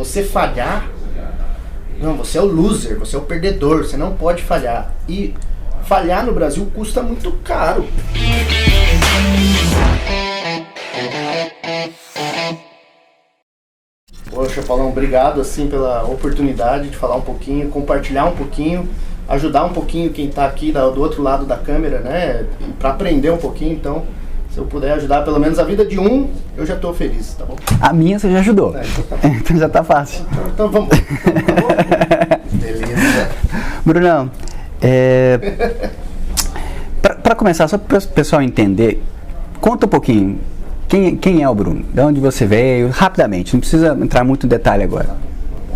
você falhar, não, você é o loser, você é o perdedor, você não pode falhar. E falhar no Brasil custa muito caro. Poxa, Paulão, obrigado assim pela oportunidade de falar um pouquinho, compartilhar um pouquinho, ajudar um pouquinho quem está aqui do outro lado da câmera, né, para aprender um pouquinho. Então, se eu puder ajudar pelo menos a vida de um, eu já estou feliz, tá bom? A minha você já ajudou, então já tá fácil. Então vamos. Tá bom? Beleza. Brunão, para começar, só para o pessoal entender, conta um pouquinho. Quem é o Bruno? De onde você veio? Rapidamente, não precisa entrar muito em detalhe agora.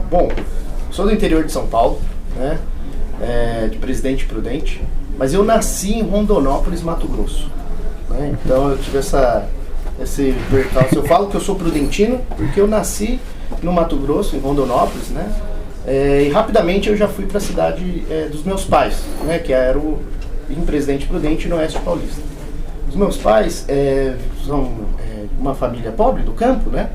Bom, sou do interior de São Paulo, né? De Presidente Prudente, mas eu nasci em Rondonópolis, Mato Grosso, né? Então eu tive esse percalço. Eu falo que eu sou prudentino porque eu nasci no Mato Grosso, em Rondonópolis, né? E rapidamente eu já fui para a cidade dos meus pais, né? Que era em Presidente Prudente, no Oeste Paulista. Os meus pais são uma família pobre do campo, né?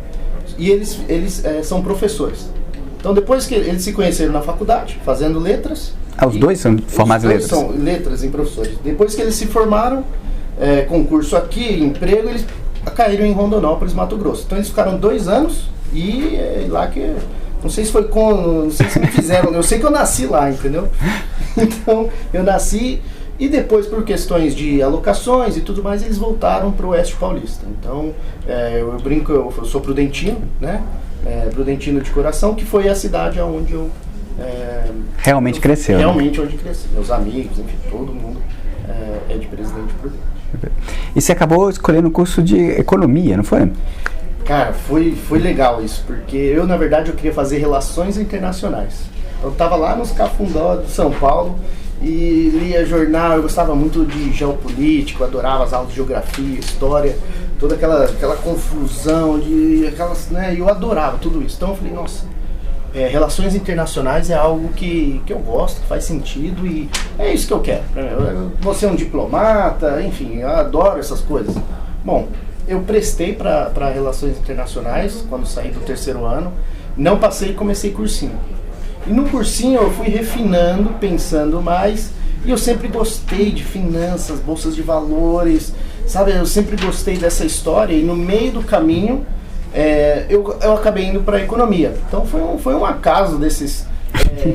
E eles são professores. Então depois que eles se conheceram na faculdade, fazendo letras... Os dois são formados em letras? São letras em professores. Depois que eles se formaram, concurso aqui, emprego, eles caíram em Rondonópolis, Mato Grosso. Então eles ficaram 2 anos e lá que... Não sei se foi não sei se me fizeram, eu sei que eu nasci lá, entendeu? Então eu nasci... E depois, por questões de alocações e tudo mais, eles voltaram para o Oeste Paulista. Então, eu brinco, eu sou prudentino, né? Prudentino de coração, que foi a cidade onde eu... realmente cresceu. Realmente onde cresci. Meus amigos, enfim, todo mundo é de Presidente Prudente. E você acabou escolhendo o curso de economia, não foi? Cara, foi legal isso, porque eu, na verdade, eu queria fazer relações internacionais. Eu estava lá nos Cafundó de São Paulo, e lia jornal, eu gostava muito de geopolítica, adorava as aulas de geografia, história, toda aquela confusão, né, eu adorava tudo isso. Então eu falei, nossa, relações internacionais é algo que eu gosto, que faz sentido e é isso que eu quero. Eu vou ser um diplomata, enfim, eu adoro essas coisas. Bom, eu prestei para relações internacionais quando saí do 3º ano, não passei e comecei cursinho. E no cursinho eu fui refinando, pensando mais, e eu sempre gostei de finanças, bolsas de valores, sabe? Eu sempre gostei dessa história, e no meio do caminho eu acabei indo para a economia. Então foi um acaso desses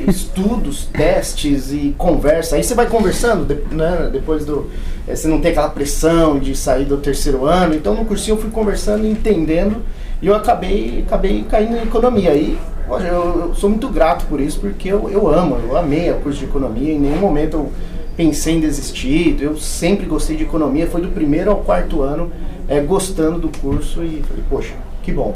estudos, testes e conversa. Aí você vai conversando, né? Depois você não tem aquela pressão de sair do 3º ano. Então no cursinho eu fui conversando, entendendo, e eu acabei caindo em economia. E eu sou muito grato por isso, porque eu amei o curso de economia, em nenhum momento eu pensei em desistir, eu sempre gostei de economia, foi do 1º ao 4º ano gostando do curso e falei, poxa, que bom.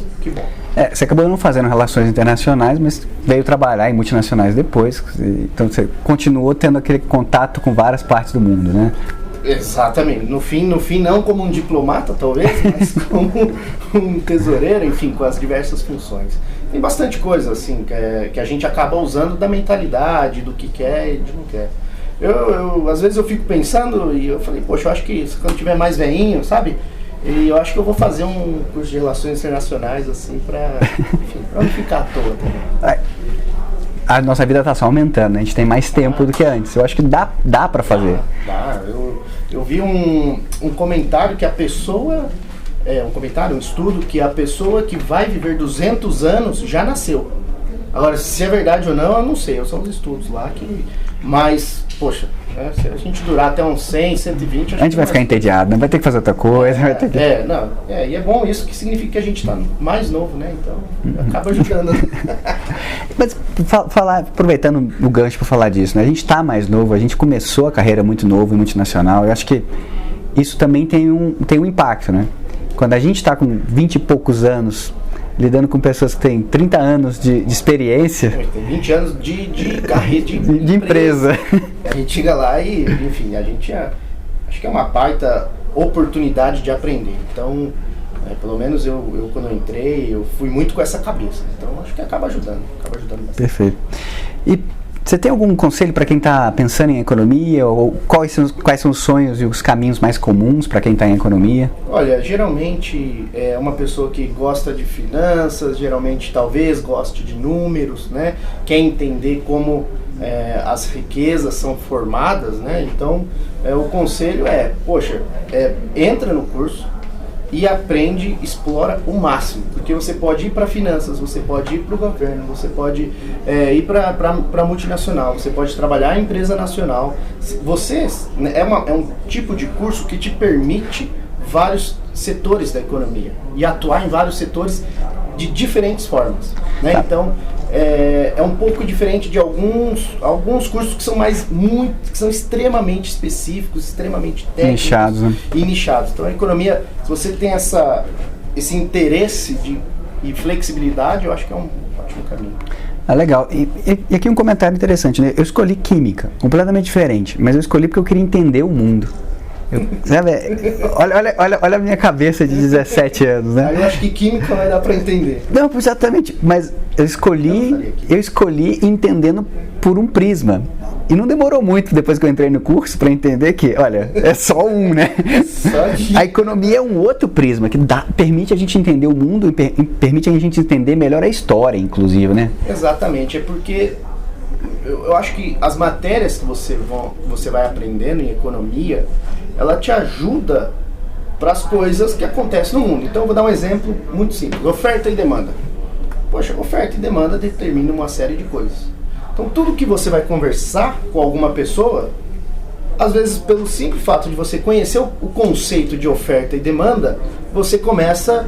Você acabou não fazendo relações internacionais, mas veio trabalhar em multinacionais depois, então você continuou tendo aquele contato com várias partes do mundo, né? Exatamente, no fim não como um diplomata talvez, mas como um tesoureiro, enfim, com as diversas funções. Tem bastante coisa assim que a gente acaba usando da mentalidade, do que quer e de não quer. Às vezes eu fico pensando e eu falei, poxa, eu acho que quando tiver mais velhinho, sabe? E eu acho que eu vou fazer um curso de relações internacionais assim pra não ficar à toa também. A nossa vida está só aumentando, né? A gente tem mais tempo do que antes. Eu acho que dá para fazer. Dá. Eu vi um comentário que a pessoa... um estudo que a pessoa que vai viver 200 anos já nasceu. Agora, se é verdade ou não, eu não sei. São os estudos lá que... Mas, poxa, se a gente durar até uns 100, 120... A gente vai ficar entediado, não vai ter que fazer outra coisa. E é bom isso, que significa que a gente está mais novo, né? Então, acaba ajudando. Mas, aproveitando o gancho para falar disso, né? A gente está mais novo, a gente começou a carreira muito novo e multinacional. Eu acho que isso também tem um impacto, né? Quando a gente está com 20 e poucos anos, lidando com pessoas que têm 30 anos de experiência... Tem 20 anos de carreira, de empresa. A gente chega lá e, enfim, acho que é uma baita oportunidade de aprender. Então, pelo menos eu quando eu entrei, eu fui muito com essa cabeça. Então, acho que acaba ajudando bastante. Perfeito. E Você tem algum conselho para quem está pensando em economia? Ou quais são os sonhos e os caminhos mais comuns para quem está em economia? Olha, geralmente é uma pessoa que gosta de finanças, geralmente talvez goste de números, né? Quer entender como as riquezas são formadas, né? Então, o conselho entra no curso e aprende, explora o máximo, porque você pode ir para finanças, você pode ir para o governo, você pode ir para multinacional, você pode trabalhar em empresa nacional. É um tipo de curso que te permite vários setores da economia e atuar em vários setores de diferentes formas, né? Então é um pouco diferente de alguns cursos que são que são extremamente específicos, extremamente técnicos, nichados, né? E nichados. Então a economia, se você tem esse interesse e flexibilidade, eu acho que é um ótimo caminho. Legal. E aqui um comentário interessante, né? Eu escolhi química, completamente diferente, mas eu escolhi porque eu queria entender o mundo. Sabe, olha a minha cabeça de 17 anos, né? Eu acho que química vai dar para entender. Não, exatamente, mas eu escolhi entendendo por um prisma. E não demorou muito depois que eu entrei no curso para entender que, olha, é só um, né? A economia é um outro prisma que permite a gente entender o mundo e permite a gente entender melhor a história, inclusive, né? Exatamente, é porque eu acho que as matérias que você vai aprendendo em economia, ela te ajuda para as coisas que acontecem no mundo. Então eu vou dar um exemplo muito simples, oferta e demanda. Poxa, oferta e demanda determinam uma série de coisas. Então tudo que você vai conversar com alguma pessoa, às vezes pelo simples fato de você conhecer o conceito de oferta e demanda, você começa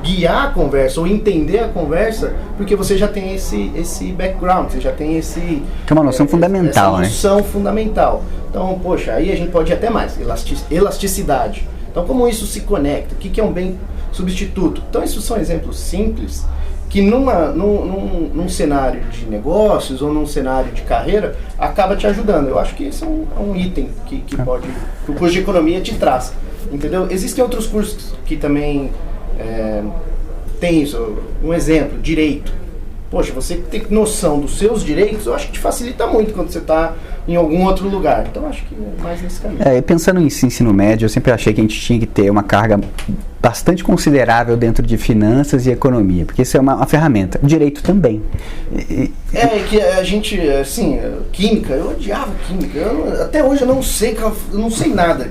guiar a conversa ou entender a conversa, porque você já tem esse background, você já tem que é uma noção fundamental, essa noção fundamental. Então, poxa, aí a gente pode ir até mais, elasticidade. Então, como isso se conecta? O que é um bem substituto? Então, esses são exemplos simples que num cenário de negócios ou num cenário de carreira acaba te ajudando. Eu acho que esse é um item que o curso de economia te traz. Entendeu? Existem outros cursos que também tem isso. Um exemplo, direito. Poxa, você ter noção dos seus direitos, eu acho que te facilita muito quando você está em algum outro lugar. Então, acho que é mais nesse caminho. Pensando em ensino médio, eu sempre achei que a gente tinha que ter uma carga bastante considerável dentro de finanças e economia, porque isso é uma ferramenta. Direito também. Que a gente, assim, química, eu odiava química. Até hoje eu não sei nada.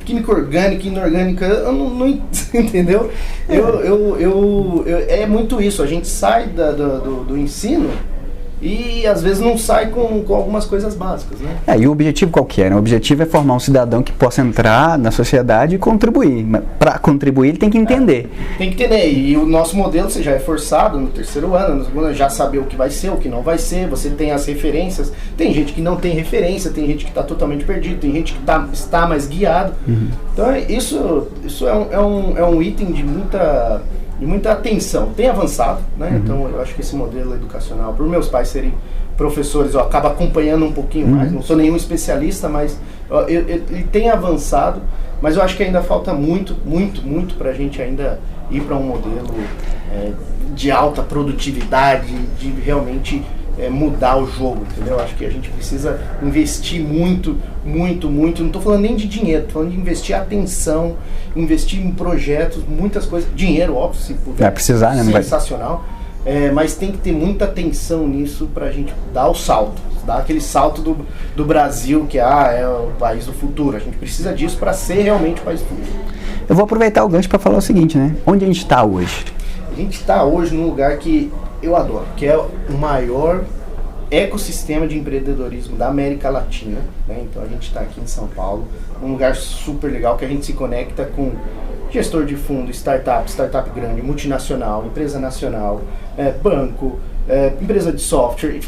Química orgânica, inorgânica, eu não entendeu? É muito isso, a gente sai do ensino e às vezes não sai com algumas coisas básicas, né? E o objetivo qual que é? O objetivo é formar um cidadão que possa entrar na sociedade e contribuir. Para contribuir ele tem que entender. Tem que entender, e o nosso modelo você já é forçado no terceiro ano, no segundo ano, já saber o que vai ser, o que não vai ser, você tem as referências, tem gente que não tem referência, tem gente que está totalmente perdido, tem gente que está mais guiado. Uhum. Então isso é um item de muita atenção. Tem avançado, né? Uhum. Então eu acho que esse modelo educacional, por meus pais serem professores, eu acabo acompanhando um pouquinho mais, não sou nenhum especialista, mas ele tem avançado, mas eu acho que ainda falta muito para a gente ainda ir para um modelo de alta produtividade, de realmente mudar o jogo, entendeu? Acho que a gente precisa investir muito, não estou falando nem de dinheiro, estou falando de investir atenção, investir em projetos, muitas coisas, dinheiro, óbvio, se puder, vai precisar, né? Sensacional, mas tem que ter muita atenção nisso para a gente dar o salto, dar aquele salto do Brasil, que é o país do futuro. A gente precisa disso para ser realmente o país do futuro. Eu vou aproveitar o gancho para falar o seguinte, né? Onde a gente está hoje? A gente está hoje num lugar que eu adoro, que é o maior ecossistema de empreendedorismo da América Latina, né? Então a gente está aqui em São Paulo, um lugar super legal que a gente se conecta com gestor de fundo, startup grande, multinacional, empresa nacional, banco, empresa de software,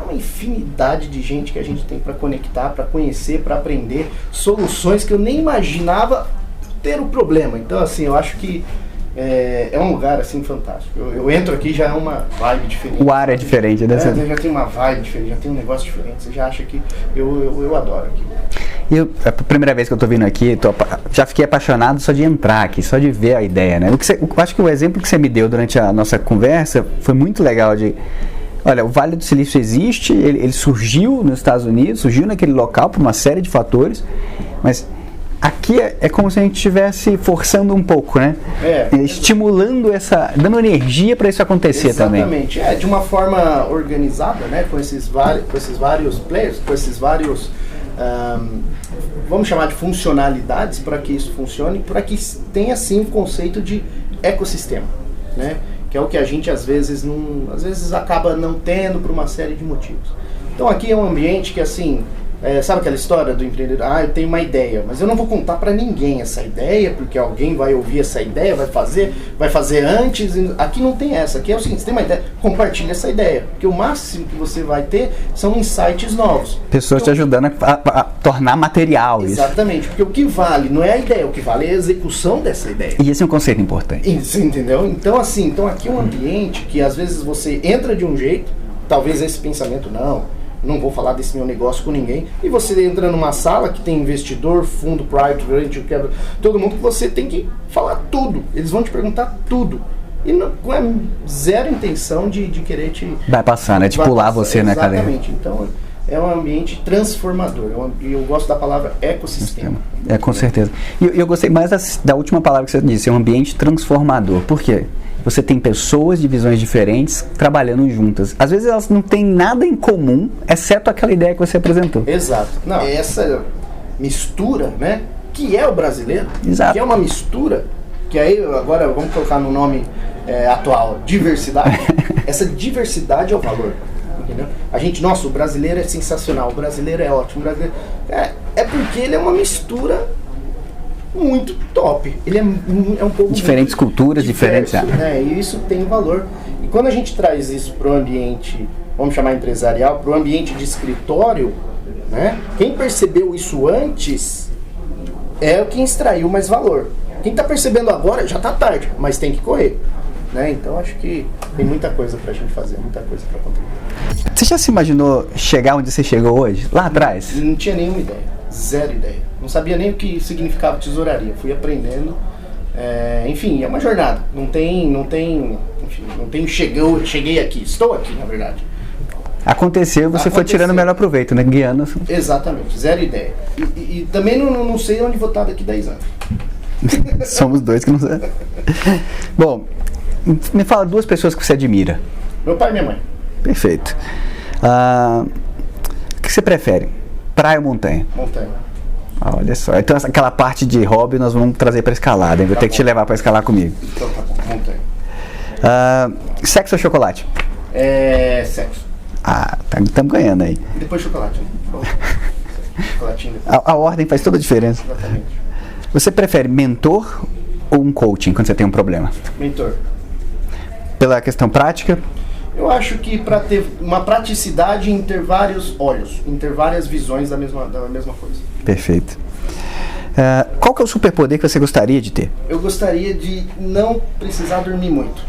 uma infinidade de gente que a gente tem para conectar, para conhecer, para aprender soluções que eu nem imaginava ter o problema. Então assim, eu acho que é um lugar assim fantástico. Eu entro aqui, já é uma vibe diferente. O ar é diferente, né? Já tem uma vibe diferente, já tem um negócio diferente. Você já acha que eu adoro aqui. É a primeira vez que eu tô vindo aqui, já fiquei apaixonado só de entrar aqui, só de ver a ideia, né? Eu acho que o exemplo que você me deu durante a nossa conversa foi muito legal Olha, o Vale do Silício existe, ele surgiu nos Estados Unidos, surgiu naquele local por uma série de fatores, mas aqui é como se a gente estivesse forçando um pouco, né? Estimulando dando energia para isso acontecer também. Exatamente, de uma forma organizada, né? Com esses vários players, com esses vários, vamos chamar de funcionalidades para que isso funcione, para que tenha sim um conceito de ecossistema, né? Que é o que a gente às vezes acaba não tendo por uma série de motivos. Então aqui é um ambiente que assim, sabe aquela história do empreendedor? Eu tenho uma ideia, mas eu não vou contar para ninguém essa ideia, porque alguém vai ouvir essa ideia, vai fazer antes. Aqui não tem essa, aqui é o seguinte, você tem uma ideia, compartilha essa ideia, porque o máximo que você vai ter são insights novos. Pessoas te ajudando a tornar material isso. Exatamente, porque o que vale não é a ideia, o que vale é a execução dessa ideia. E esse é um conceito importante. Isso, entendeu? Então assim, aqui é um ambiente que às vezes você entra de um jeito, talvez esse pensamento não vou falar desse meu negócio com ninguém, e você entra numa sala que tem investidor, fundo, private, todo mundo, que você tem que falar tudo, eles vão te perguntar tudo, e não é zero intenção de querer te... Vai passar, né? De pular você na cadeira. Exatamente, então é um ambiente transformador, e eu gosto da palavra ecossistema. Com certeza. E eu gostei mais da última palavra que você disse, é um ambiente transformador. Por quê? Você tem pessoas de visões diferentes trabalhando juntas. Às vezes elas não têm nada em comum, exceto aquela ideia que você apresentou. Exato. Não, essa mistura, né, que é o brasileiro, Exato. Que é uma mistura, que aí agora vamos colocar no nome atual, diversidade. Essa diversidade é o valor. Entendeu? O brasileiro é sensacional, o brasileiro é ótimo, o brasileiro é porque ele é uma mistura muito top. Ele é um povo diferentes culturas, diferentes, né? E isso tem valor. E quando a gente traz isso para o ambiente, vamos chamar empresarial, para o ambiente de escritório, né? Quem percebeu isso antes é quem extraiu mais valor. Quem está percebendo agora já está tarde, mas tem que correr. Né? Então acho que tem muita coisa pra gente fazer, muita coisa pra contribuir. Você já se imaginou chegar onde você chegou hoje? Lá atrás? Não tinha nenhuma ideia, zero ideia. Não sabia nem o que significava tesouraria. Fui aprendendo. Enfim, é uma jornada. Não tem cheguei aqui, estou aqui na verdade. Aconteceu, você foi tirando o melhor proveito, né? Guiando. Exatamente, zero ideia. E também não sei onde vou estar daqui 10 anos. Somos dois que não sabem. Bom, me fala 2 pessoas que você admira. Meu pai e minha mãe. Perfeito. O que você prefere? Praia ou montanha? Montanha. Olha só. Então aquela parte de hobby nós vamos trazer para escalada. Vou ter que te levar para escalar comigo. Então tá bom, montanha. Sexo ou chocolate? Sexo. Estamos ganhando aí. E depois chocolate. Chocolatinho depois. A ordem faz toda a diferença. Exatamente. Você prefere mentor ou um coaching quando você tem um problema? Mentor. Pela questão prática? Eu acho que para ter uma praticidade em ter vários olhos, em ter várias visões da mesma coisa. Perfeito. Qual que é o superpoder que você gostaria de ter? Eu gostaria de não precisar dormir muito.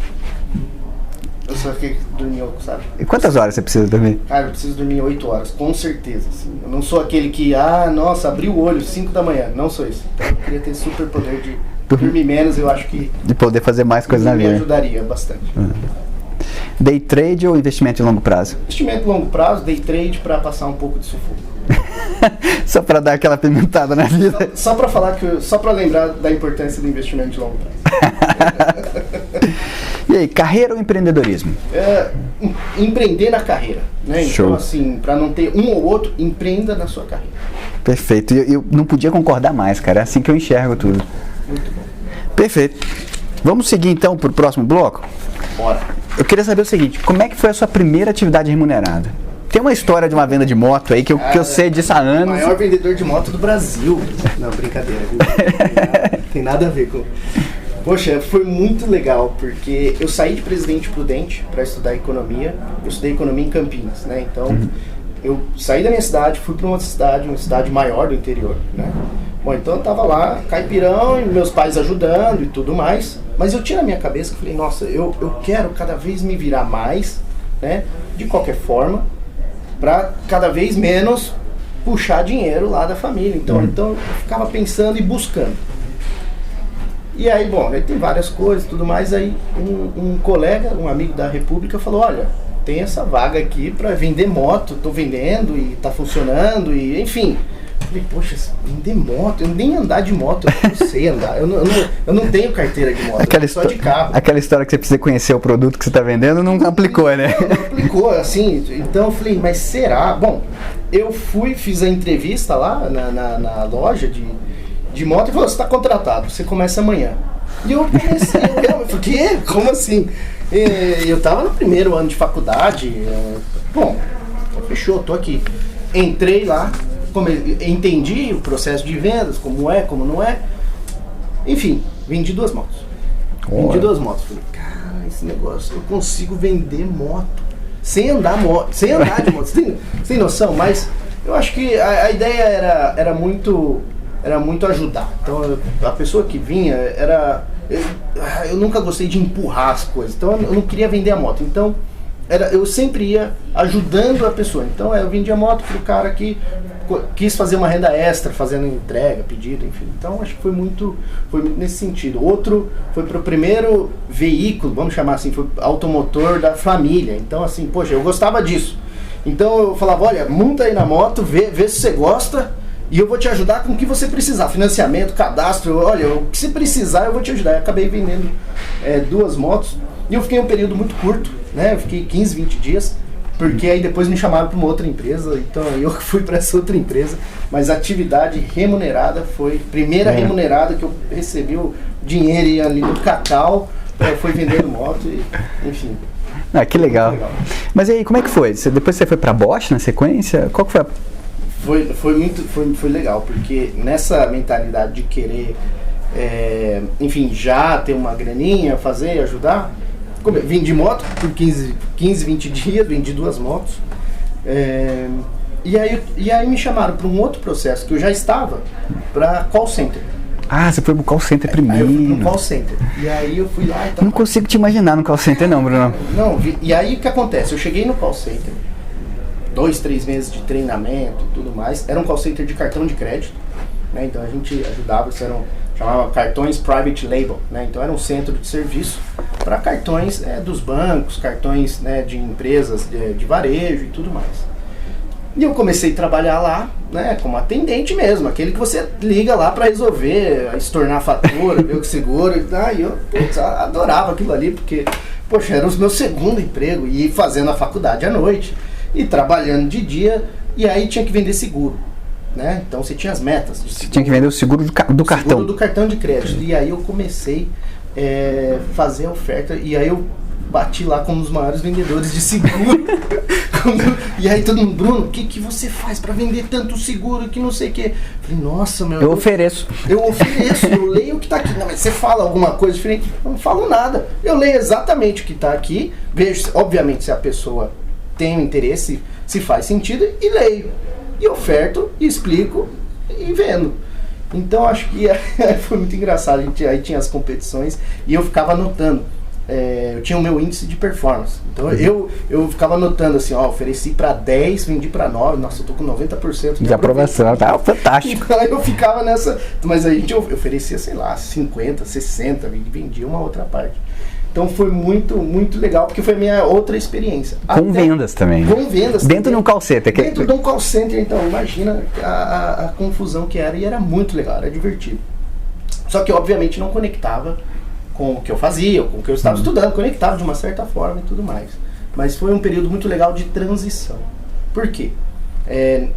Eu só fiquei dormindo, sabe? E quantas horas você precisa dormir? Cara, eu preciso dormir 8 horas, com certeza. Assim. Eu não sou aquele que, abriu o olho 5 da manhã. Não sou isso. Então eu queria ter superpoder de dormir menos, eu acho que... De poder fazer mais coisas na vida. Me ajudaria bastante. Day trade ou investimento de longo prazo? Investimento de longo prazo, day trade para passar um pouco de sufoco. Só para dar aquela pimentada na vida. Só para lembrar da importância do investimento de longo prazo. E aí, carreira ou empreendedorismo? Empreender na carreira, né? Show. Então assim, para não ter um ou outro, empreenda na sua carreira. Perfeito. Eu não podia concordar mais, cara. É assim que eu enxergo tudo. Muito bom. Perfeito. Vamos seguir então para o próximo bloco? Bora. Eu queria saber o seguinte, como é que foi a sua primeira atividade remunerada? Tem uma história de uma venda de moto aí que eu sei disso há anos. O maior vendedor de moto do Brasil. Não, brincadeira. Tem nada a ver com... Poxa, foi muito legal, porque eu saí de Presidente Prudente para estudar economia. Eu estudei economia em Campinas, né? Então, eu saí da minha cidade, fui para uma cidade maior do interior, né? Bom, então eu tava lá, caipirão, e meus pais ajudando e tudo mais. Mas eu tinha na minha cabeça que falei, nossa, eu quero cada vez me virar mais, né? De qualquer forma, para cada vez menos puxar dinheiro lá da família. Então eu ficava pensando e buscando. E aí, bom, aí tem várias coisas e tudo mais. Aí um colega, um amigo da República falou, olha, tem essa vaga aqui para vender moto, tô vendendo e tá funcionando, e enfim. Falei, poxa, vender moto, eu nem andar de moto, eu não sei andar, eu não tenho carteira de moto, só de carro. Aquela história que você precisa conhecer o produto que você está vendendo, não aplicou, né? Não aplicou, assim, então eu falei, mas será? Bom, eu fiz a entrevista lá na loja de moto e falou, você está contratado, você começa amanhã. E eu comecei, eu falei, quê? Como assim? Eu estava no primeiro ano de faculdade, bom, fechou, tô aqui. Entrei lá, entendi o processo de vendas, como é, como não é. Enfim, vendi 2 motos. Vendi 2 motos. Falei, cara, esse negócio, eu consigo vender moto sem andar de moto. Você tem noção? Mas eu acho que a ideia era muito ajudar. Então a pessoa que vinha eu nunca gostei de empurrar as coisas. Então eu não queria vender a moto. Então eu sempre ia ajudando a pessoa. Então eu vendia moto pro cara que quis fazer uma renda extra, fazendo entrega, pedido, enfim. Então acho que foi muito nesse sentido. Outro foi pro primeiro veículo, vamos chamar assim, foi automotor da família. Então assim, poxa, eu gostava disso. Então eu falava, olha, monta aí na moto, vê se você gosta e eu vou te ajudar com o que você precisar. Financiamento, cadastro, olha, o que você precisar eu vou te ajudar. Eu acabei vendendo 2 motos e eu fiquei um período muito curto, né? Eu fiquei 15, 20 dias. Porque aí depois me chamaram para uma outra empresa, então eu fui para essa outra empresa, mas a atividade remunerada foi, primeira remunerada que eu recebi o dinheiro ali no Cacau, foi vendendo moto, e, enfim. Ah, que legal. Mas aí, como é que foi? Depois você foi para Bosch na sequência? Qual que foi Foi legal, porque nessa mentalidade de querer, enfim, já ter uma graninha, fazer, ajudar. Vendi moto por 15, 20 dias, vendi 2 motos. E aí me chamaram para um outro processo que eu já estava, para call center. Ah, você foi pro call center primeiro. Aí eu fui pro call center. E aí eu fui lá e tal. Não consigo te imaginar no call center não, Bruno. Não, e aí o que acontece? Eu cheguei no call center, 2, 3 meses de treinamento e tudo mais. Era um call center de cartão de crédito, né? Então a gente ajudava, chamava cartões private label, né? Então era um centro de serviço para cartões dos bancos, cartões, né, de empresas de varejo e tudo mais. E eu comecei a trabalhar lá, né, como atendente mesmo, aquele que você liga lá para resolver, estornar a fatura, ver o seguro, e eu adorava aquilo ali, porque, poxa, era o meu segundo emprego, e fazendo a faculdade à noite, e trabalhando de dia, e aí tinha que vender seguro. Né? Então você tinha as metas. Você tinha que vender o seguro do cartão. Seguro do cartão de crédito. E aí eu comecei a fazer a oferta. E aí eu bati lá como um dos maiores vendedores de seguro. E aí todo mundo, Bruno, o que você faz para vender tanto seguro que não sei o que? Falei, nossa, meu. Eu ofereço, eu leio o que está aqui. Não, mas você fala alguma coisa diferente? Eu não falo nada. Eu leio exatamente o que está aqui. Vejo, obviamente, se a pessoa tem um interesse, se faz sentido, e leio. E oferto, e explico, e vendo. Então acho que foi muito engraçado. Aí tinha as competições e eu ficava anotando. Eu tinha o meu índice de performance. Então eu ficava anotando assim, ofereci para 10, vendi para 9. Nossa, eu tô com 90% de aprovação. Tá fantástico. Então eu ficava nessa. Mas a gente oferecia, sei lá, 50, 60, vendia uma outra parte. Então foi muito, muito legal, porque foi a minha outra experiência. Com vendas também. Com vendas. Dentro de um call center. Dentro de um call center, então, imagina a confusão que era, e era muito legal, era divertido. Só que, obviamente, não conectava com o que eu fazia, com o que eu estava estudando, conectava de uma certa forma e tudo mais. Mas foi um período muito legal de transição. Por quê?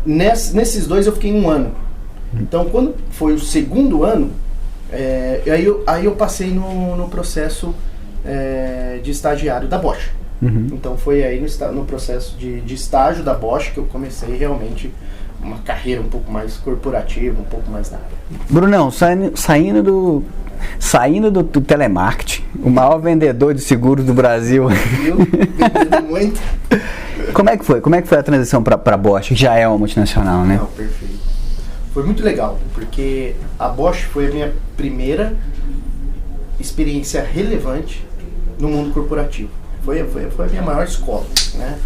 Nesses 2 eu fiquei 1 ano. Então, quando foi o segundo ano, aí eu passei no processo de estagiário da Bosch. Então foi aí no processo de estágio da Bosch que eu comecei realmente uma carreira um pouco mais corporativa, um pouco mais da área. Brunão, saindo do telemarketing, o maior vendedor de seguros do Brasil. Vendendo muito. Como é que foi a transição para a Bosch, que já é uma multinacional, né? Não, perfeito. Foi muito legal, porque a Bosch foi a minha primeira experiência relevante no mundo corporativo. Foi a minha maior escola, né?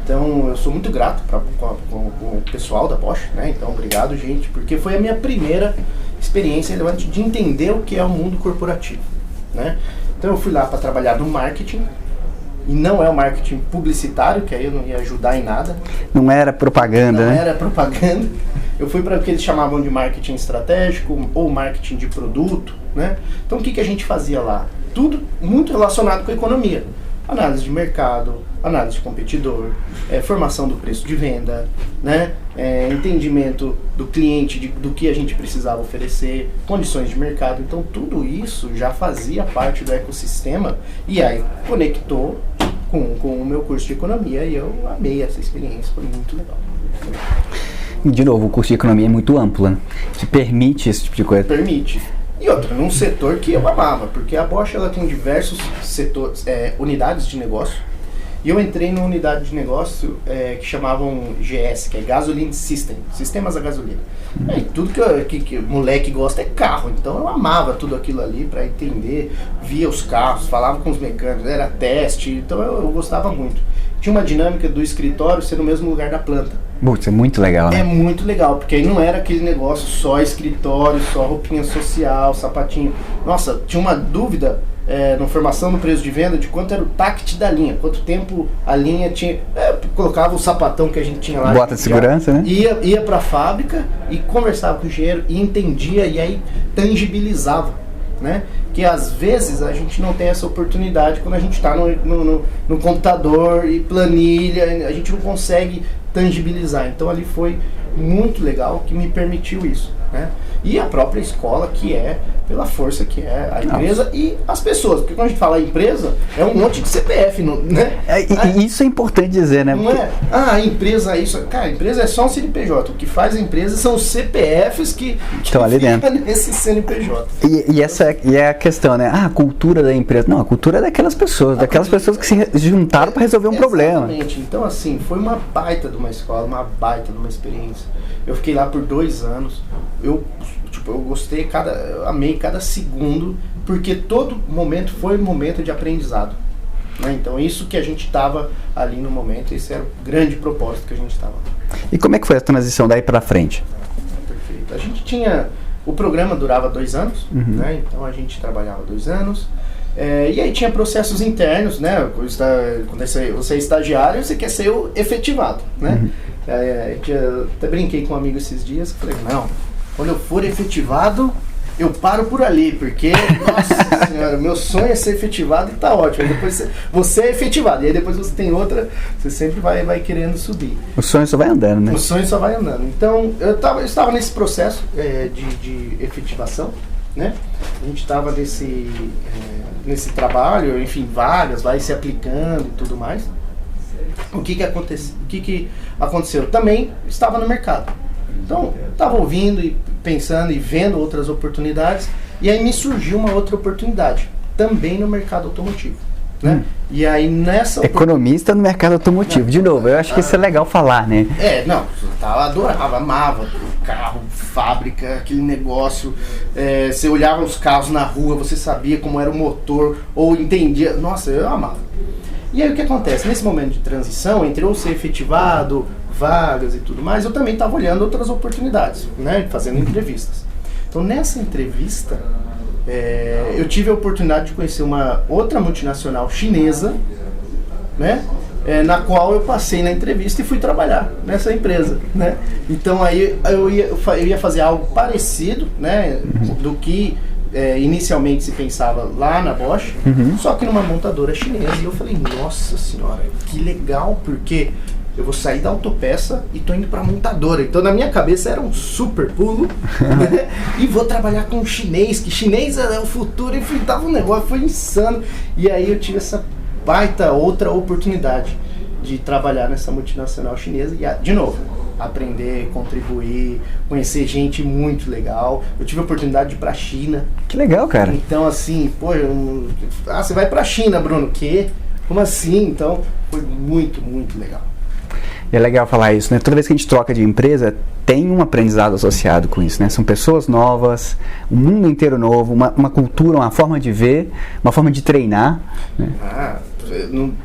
Então eu sou muito grato com o pessoal da Bosch, né? Então obrigado, gente, porque foi a minha primeira experiência relevante de entender o que é o mundo corporativo, né? Então eu fui lá para trabalhar no marketing, e não é o marketing publicitário, que aí eu não ia ajudar em nada. Não era propaganda, Não né? era propaganda. Eu fui para o que eles chamavam de marketing estratégico ou marketing de produto, né? Então o que a gente fazia lá? Tudo muito relacionado com a economia. Análise de mercado, análise de competidor, formação do preço de venda, né? Entendimento do cliente, do que a gente precisava oferecer, condições de mercado. Então tudo isso já fazia parte do ecossistema e aí conectou com o meu curso de economia e eu amei essa experiência, foi muito legal. De novo, o curso de economia é muito amplo, né? Te permite esse tipo de coisa. Permite. E outra, num setor que eu amava, porque a Bosch ela tem diversos setores, unidades de negócio. E eu entrei numa unidade de negócio que chamavam GS, que é Gasoline System, sistemas a gasolina. E tudo que o moleque gosta é carro, então eu amava tudo aquilo ali para entender, via os carros, falava com os mecânicos, era teste, então eu gostava muito. Tinha uma dinâmica do escritório ser no mesmo lugar da planta. Putz, é muito legal, né? É muito legal, porque aí não era aquele negócio só escritório, só roupinha social, sapatinho. Nossa, tinha uma dúvida na formação do preço de venda de quanto era o TACT da linha, quanto tempo a linha tinha. Colocava o sapatão que a gente tinha lá. Bota de segurança, né? Ia para a fábrica e conversava com o engenheiro e entendia e aí tangibilizava, né? Que às vezes a gente não tem essa oportunidade quando a gente está no computador e planilha, a gente não consegue tangibilizar. Então ali foi muito legal que me permitiu isso, né? E a própria escola, que é pela força que é a empresa e as pessoas, porque quando a gente fala empresa, é um monte de CPF, né? E isso é importante dizer, né? Não é, a empresa é isso. Cara, a empresa é só um CNPJ. O que faz a empresa são os CPFs que estão ali dentro. Nesse CNPJ. Essa é a questão, né? A cultura da empresa. Não, a cultura é daquelas pessoas que se juntaram para resolver um problema. Exatamente. Então, assim, foi uma baita de uma escola, uma baita de uma experiência. Eu fiquei lá por 2 anos. Eu gostei, eu amei cada segundo, porque todo momento foi um momento de aprendizado, né? Então isso que a gente estava ali no momento, esse era o grande propósito que a gente estava. E como é que foi a transição daí para frente? Perfeito. A gente tinha, o programa durava 2 anos, né? Então a gente trabalhava 2 anos, e aí tinha processos internos, né? Quando você é estagiário, você quer ser o efetivado, né? Eu até brinquei com um amigo esses dias, falei, não, quando eu for efetivado, eu paro por ali, porque, nossa senhora, meu sonho é ser efetivado e tá ótimo. Aí depois você é efetivado, e aí depois você tem outra, você sempre vai querendo subir. O sonho só vai andando, né? O sonho só vai andando. Então, eu estava nesse processo de efetivação, né? A gente estava nesse trabalho, enfim, vagas, vai se aplicando e tudo mais. O que aconteceu? Também estava no mercado. Então, estava ouvindo e pensando e vendo outras oportunidades, e aí me surgiu uma outra oportunidade, também no mercado automotivo, né? E aí nessa... Economista no mercado automotivo, de novo, eu acho que isso é legal falar, né? Eu adorava, amava carro, fábrica, aquele negócio, você olhava os carros na rua, você sabia como era o motor, ou entendia, nossa, eu amava. E aí o que acontece? Nesse momento de transição, entre eu ser efetivado, vagas e tudo mais, eu também estava olhando outras oportunidades, né? Fazendo entrevistas. Então nessa entrevista, eu tive a oportunidade de conhecer uma outra multinacional chinesa, né? Na qual eu passei na entrevista e fui trabalhar nessa empresa, né? Então aí eu ia fazer algo parecido, né? Do que inicialmente se pensava lá na Bosch, só que numa montadora chinesa. E eu falei, nossa senhora, que legal, porque eu vou sair da autopeça e tô indo pra montadora. Então na minha cabeça era um super pulo, né? E vou trabalhar com chinês, que chinês é o futuro. E tava um negócio, foi insano. E aí eu tive essa baita outra oportunidade de trabalhar nessa multinacional chinesa e, de novo, aprender, contribuir, conhecer gente muito legal. Eu tive a oportunidade de ir pra China. Que legal, cara. Então assim, você vai pra China, Bruno? Que? Como assim? Então foi muito, muito legal. É legal falar isso, né? Toda vez que a gente troca de empresa, tem um aprendizado associado com isso, né? São pessoas novas, um mundo inteiro novo, uma cultura, uma forma de ver, uma forma de treinar, né?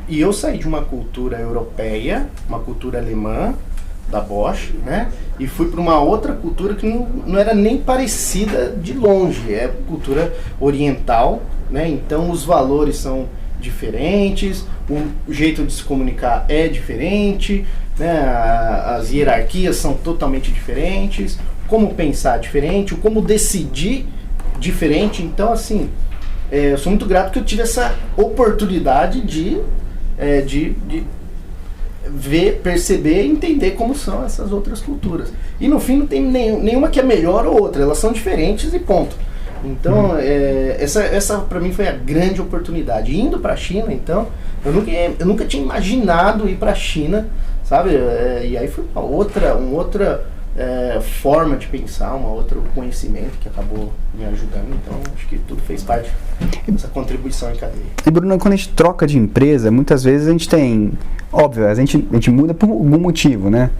E eu saí de uma cultura europeia, uma cultura alemã, da Bosch, né? E fui para uma outra cultura que não era nem parecida de longe, é cultura oriental, né? Então os valores são diferentes, o jeito de se comunicar é diferente, né? As hierarquias são totalmente diferentes, como pensar diferente, como decidir diferente. Então, assim, eu sou muito grato que eu tive essa oportunidade de ver, perceber e entender como são essas outras culturas. E no fim não tem nenhuma que é melhor ou outra, elas são diferentes e ponto. Então, essa para mim foi a grande oportunidade. Indo para a China, então, eu nunca tinha imaginado ir para a China, sabe? E aí foi uma outra forma de pensar, um outro conhecimento que acabou me ajudando. Então, acho que tudo fez parte dessa contribuição em cadeia. E Bruno, quando a gente troca de empresa, muitas vezes a gente tem... Óbvio, a gente muda por algum motivo, né?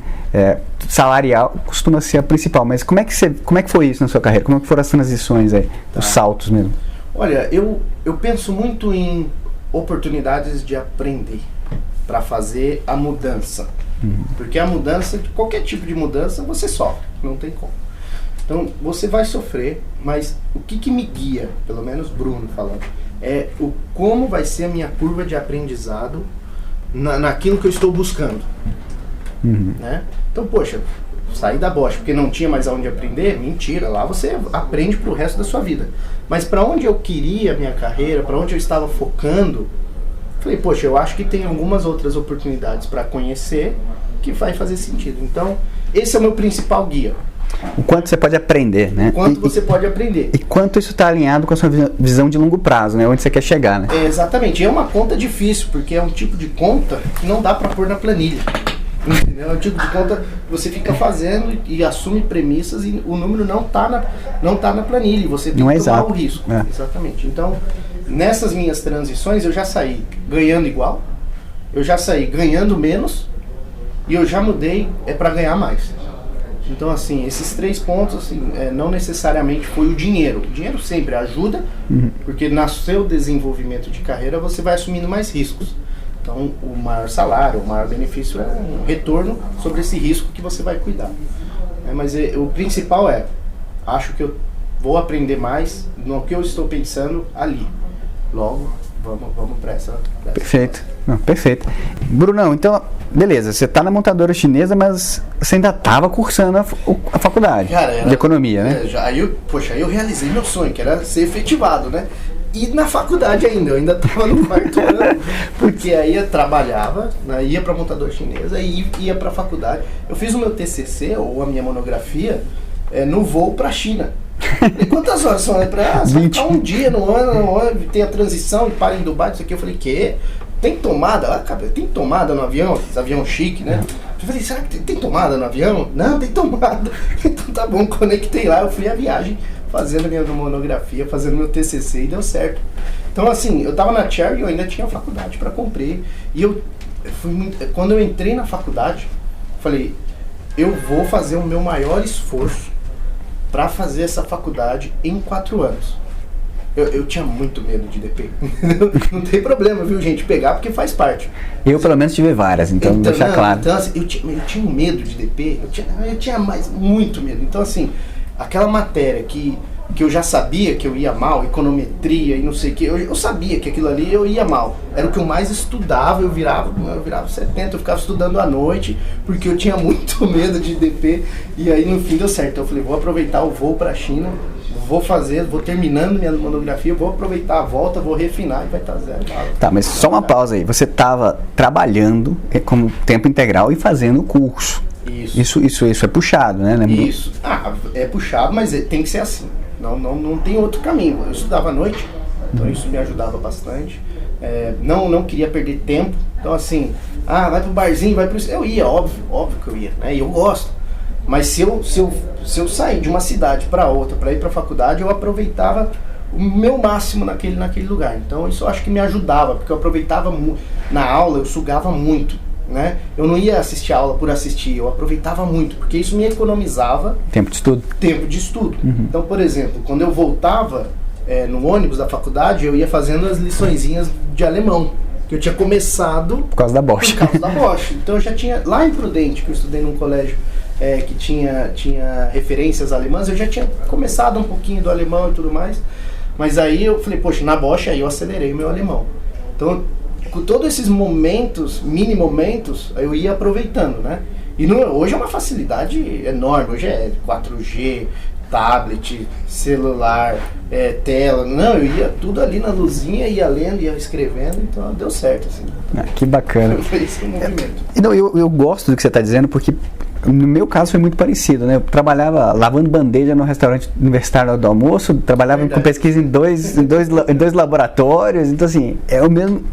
Salarial costuma ser a principal, mas como é que foi isso na sua carreira? Como é que foram as transições aí, os saltos mesmo? Olha, eu penso muito em oportunidades de aprender para fazer a mudança. Porque a mudança, qualquer tipo de mudança, você sofre, não tem como. Então, você vai sofrer, mas o que me guia, pelo menos Bruno falando, é como vai ser a minha curva de aprendizado naquilo que eu estou buscando. Né? Então, poxa, saí da Bosch porque não tinha mais aonde aprender, mentira, lá você aprende pro resto da sua vida. Mas para onde eu queria a minha carreira, para onde eu estava focando, falei, poxa, eu acho que tem algumas outras oportunidades para conhecer que vai fazer sentido. Então, esse é o meu principal guia. O quanto você pode aprender, né? O quanto você pode aprender. E quanto isso está alinhado com a sua visão de longo prazo, né? Onde você quer chegar, né? Exatamente. E é uma conta difícil, porque é um tipo de conta que não dá para pôr na planilha. Entendeu? É um tipo de conta que você fica fazendo e assume premissas e o número não tá na planilha. E você tem que tomar o risco. Exatamente. Então, nessas minhas transições, eu já saí ganhando igual, eu já saí ganhando menos e eu já mudei para ganhar mais. Então, assim, esses 3 pontos, assim, não necessariamente foi o dinheiro. O dinheiro sempre ajuda, porque no seu desenvolvimento de carreira você vai assumindo mais riscos. Então, o maior salário, o maior benefício é um retorno sobre esse risco que você vai cuidar. Mas o principal acho que eu vou aprender mais no que eu estou pensando ali. Logo, vamos para essa. Perfeito. Não, perfeito. Brunão, então, beleza, você está na montadora chinesa, mas você ainda estava cursando a faculdade. Cara, de economia, né? Aí eu realizei meu sonho, que era ser efetivado, né? E na faculdade ainda, eu ainda estava no 4º ano, porque aí eu trabalhava, né, ia para a montadora chinesa e ia para a faculdade. Eu fiz o meu TCC, ou a minha monografia, no voo para a China. E quantas horas são? Ficar um dia no ano, tem a transição e para em Dubai, isso aqui. Eu falei, que? Tem tomada? Tem tomada no avião? Esse avião chique, né? Eu falei, será que tem tomada no avião? Não, tem tomada. Então tá bom, conectei lá, eu fui a viagem fazendo minha monografia, fazendo meu TCC e deu certo. Então, assim, eu tava na Cherry e eu ainda tinha faculdade para cumprir. E quando eu entrei na faculdade, falei, eu vou fazer o meu maior esforço para fazer essa faculdade em 4 anos. Eu tinha muito medo de DP. Não tem problema, viu, gente? Pegar porque faz parte. Eu, pelo menos, tive várias, então deixar claro. Então, assim, eu tinha um medo de DP, eu tinha muito medo. Então, assim, aquela matéria que eu já sabia que eu ia mal, econometria e não sei o que, eu sabia que aquilo ali eu ia mal. Era o que eu mais estudava, eu virava 70, eu ficava estudando à noite, porque eu tinha muito medo de DP, e aí no fim deu certo. Então eu falei, vou aproveitar o voo para a China, vou terminando minha monografia, vou aproveitar a volta, vou refinar e vai estar zero. Tá, mas só uma pausa aí, você estava trabalhando como tempo integral e fazendo o curso. Isso é puxado, né? Isso, é puxado, mas tem que ser assim. Não tem outro caminho. Eu estudava à noite, então isso me ajudava bastante. Não queria perder tempo. Então assim, vai pro barzinho, vai pro... Eu ia, óbvio que eu ia, né? E eu gosto. Mas se eu sair de uma cidade para outra, para ir para a faculdade, eu aproveitava o meu máximo naquele lugar. Então isso eu acho que me ajudava, porque eu aproveitava na aula, eu sugava muito, né? Eu não ia assistir a aula por assistir, eu aproveitava muito, porque isso me economizava tempo de estudo. Então, por exemplo, quando eu voltava no ônibus da faculdade, eu ia fazendo as liçõezinhas de alemão, que eu tinha começado por causa da Bosch. Então eu já tinha, lá em Prudente, que eu estudei num colégio que tinha referências alemãs, eu já tinha começado um pouquinho do alemão e tudo mais, mas aí eu falei, poxa, na Bosch aí eu acelerei o meu alemão. Então, com todos esses momentos, mini momentos, eu ia aproveitando, né? E hoje é uma facilidade enorme, hoje é 4G, tablet, celular, tela, não, eu ia tudo ali na luzinha, ia lendo, ia escrevendo, então deu certo, assim. Que bacana. Foi esse o movimento. Não, eu gosto do que você está dizendo, porque no meu caso foi muito parecido, né? Eu trabalhava lavando bandeja no restaurante universitário do almoço, trabalhava com pesquisa em dois laboratórios, então assim, é o mesmo,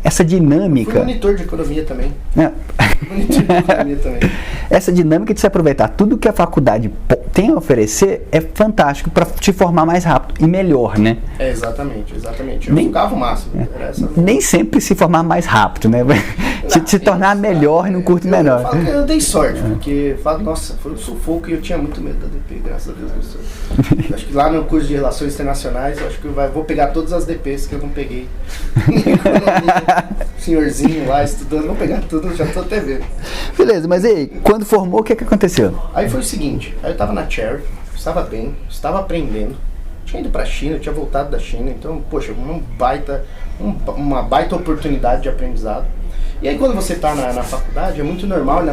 essa dinâmica. Fui monitor de economia também. Monitor de economia também. Essa dinâmica de se aproveitar tudo que a faculdade tem a oferecer é fantástico para te formar mais rápido e melhor, né? Exatamente. Eu ficava o máximo. Nem sempre se formar mais rápido, né? Se tornar melhor num curto menor. Eu falo que eu dei sorte, porque nossa, foi um sufoco e eu tinha muito medo da DP, graças a Deus. Acho que lá no curso de Relações Internacionais, eu acho que vou pegar todas as DPs que eu não peguei. Senhorzinho lá estudando, vou pegar tudo, já tô até vendo. Beleza, mas aí, quando formou, o que aconteceu? Aí foi o seguinte, aí eu tava na Cherry, estava bem, estava aprendendo, tinha ido pra China, tinha voltado da China, então, poxa, uma baita oportunidade de aprendizado. E aí quando você tá na faculdade, é muito normal,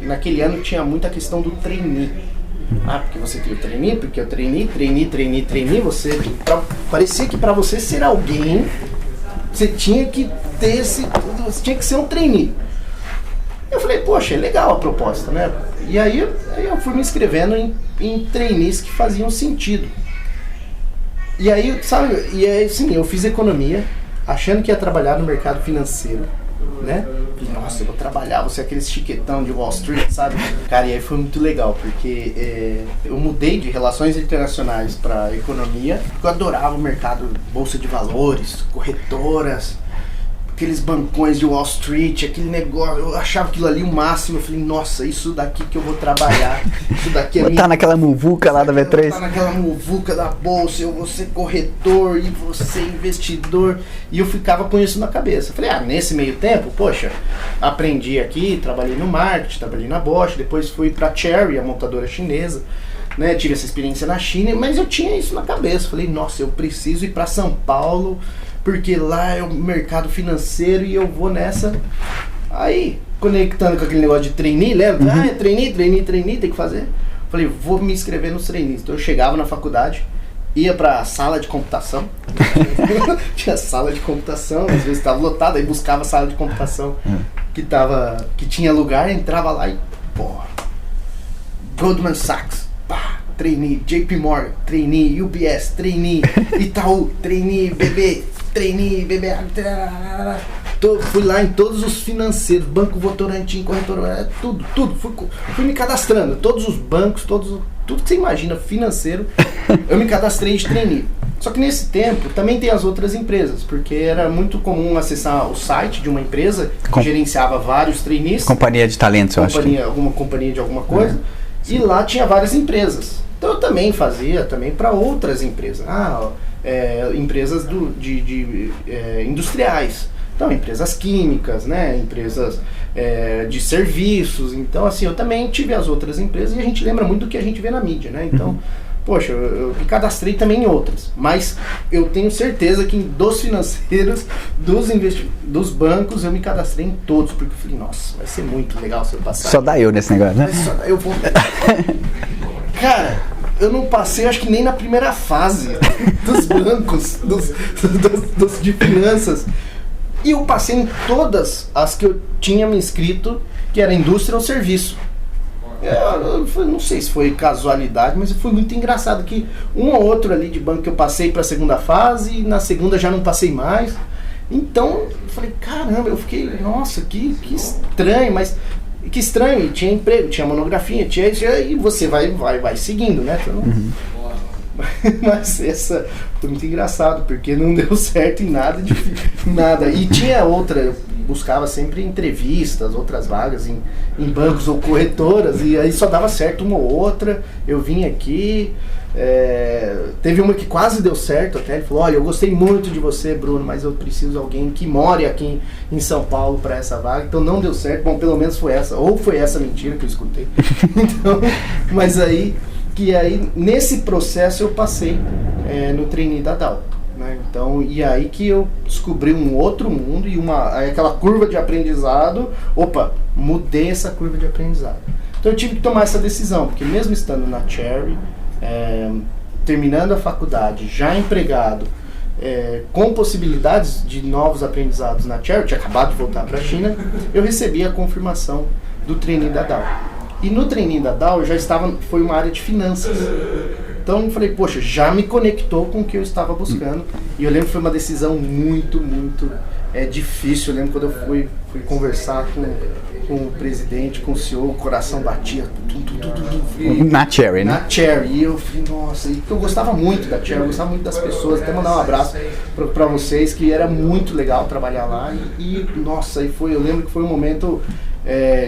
naquele ano tinha muita questão do trainee. Porque você tem o trainee, porque eu trainee, parecia que pra você ser alguém, você tinha que ter você tinha que ser um trainee. Eu falei, poxa, é legal a proposta, né? E aí eu fui me inscrevendo em trainees que faziam sentido. E aí, sim, eu fiz economia, achando que ia trabalhar no mercado financeiro, né? Nossa, eu vou trabalhar, vou ser aquele chiquetão de Wall Street, sabe? Cara, e aí foi muito legal, porque eu mudei de relações internacionais para economia, porque eu adorava o mercado, bolsa de valores, corretoras, aqueles bancões de Wall Street, aquele negócio, eu achava aquilo ali o máximo, eu falei, nossa, isso daqui que eu vou trabalhar, isso daqui é tá naquela muvuca lá da V3. Tá naquela muvuca da bolsa, eu vou ser corretor e vou ser investidor, e eu ficava com isso na cabeça. Eu falei, nesse meio tempo, poxa, aprendi aqui, trabalhei no marketing, trabalhei na Bosch, depois fui pra Chery, a montadora chinesa, né, tive essa experiência na China, mas eu tinha isso na cabeça, falei, nossa, eu preciso ir pra São Paulo, porque lá é o mercado financeiro e eu vou nessa. Aí, conectando com aquele negócio de trainee, lembra? É trainee, tem que fazer. Falei, vou me inscrever nos trainees. Então eu chegava na faculdade, ia pra sala de computação. Tinha sala de computação, às vezes estava lotada, aí buscava a sala de computação que tinha lugar, entrava lá e, Goldman Sachs, trainee, JP Morgan, trainee, UBS, trainee, Itaú, trainee, BB, fui lá em todos os financeiros, Banco Votorantim, corretora, tudo, fui me cadastrando, todos os bancos, tudo que você imagina financeiro, eu me cadastrei de trainee. Só que nesse tempo também tem as outras empresas, porque era muito comum acessar o site de uma empresa que gerenciava vários trainees. Companhia de talentos, eu acho. Alguma companhia de alguma coisa, e lá tinha várias empresas. Então eu também fazia para outras empresas. Empresas industriais. Então, empresas químicas, né? Empresas de serviços. Então, assim, eu também tive as outras empresas e a gente lembra muito do que a gente vê na mídia, né? Então, poxa, eu me cadastrei também em outras. Mas eu tenho certeza que dos financeiros, dos bancos, eu me cadastrei em todos. Porque eu falei, nossa, vai ser muito legal se eu passar. Só dá eu nesse negócio, né? Eu vou... Cara, eu não passei, acho que nem na primeira fase dos bancos, de finanças. E eu passei em todas as que eu tinha me inscrito, que era indústria ou serviço. Eu não sei se foi casualidade, mas foi muito engraçado que um ou outro ali de banco que eu passei para a segunda fase, e na segunda já não passei mais. Então, eu falei, caramba, eu fiquei, nossa, que estranho, mas... Que estranho, e tinha emprego, tinha monografia, e você vai seguindo, né? Então, mas essa foi muito engraçado, porque não deu certo em nada. E tinha outra, eu buscava sempre entrevistas, outras vagas em bancos ou corretoras, e aí só dava certo uma ou outra. Eu vim aqui, teve uma que quase deu certo até, ele falou, olha, eu gostei muito de você, Bruno, mas eu preciso de alguém que more aqui em São Paulo para essa vaga, então não deu certo. Bom, pelo menos foi essa mentira que eu escutei. Então, mas aí nesse processo eu passei no trainee da Dow, né? Então, e aí que eu descobri um outro mundo e aquela curva de aprendizado, mudei essa curva de aprendizado. Então eu tive que tomar essa decisão, porque mesmo estando na Chery, terminando a faculdade, já empregado, com possibilidades de novos aprendizados na Chery, eu tinha acabado de voltar para a China, eu recebi a confirmação do trainee da Dow. E no trainee da Dow foi uma área de finanças. Então eu falei, poxa, já me conectou com o que eu estava buscando. E eu lembro que foi uma decisão muito, muito difícil. Eu lembro quando eu fui conversar com o presidente, com o CEO, o coração batia. Na Chery, né? Na Chery. E eu falei, nossa, eu gostava muito da Chery, eu gostava muito das pessoas. Até mandar um abraço para vocês, que era muito legal trabalhar lá. Nossa, eu lembro que foi um momento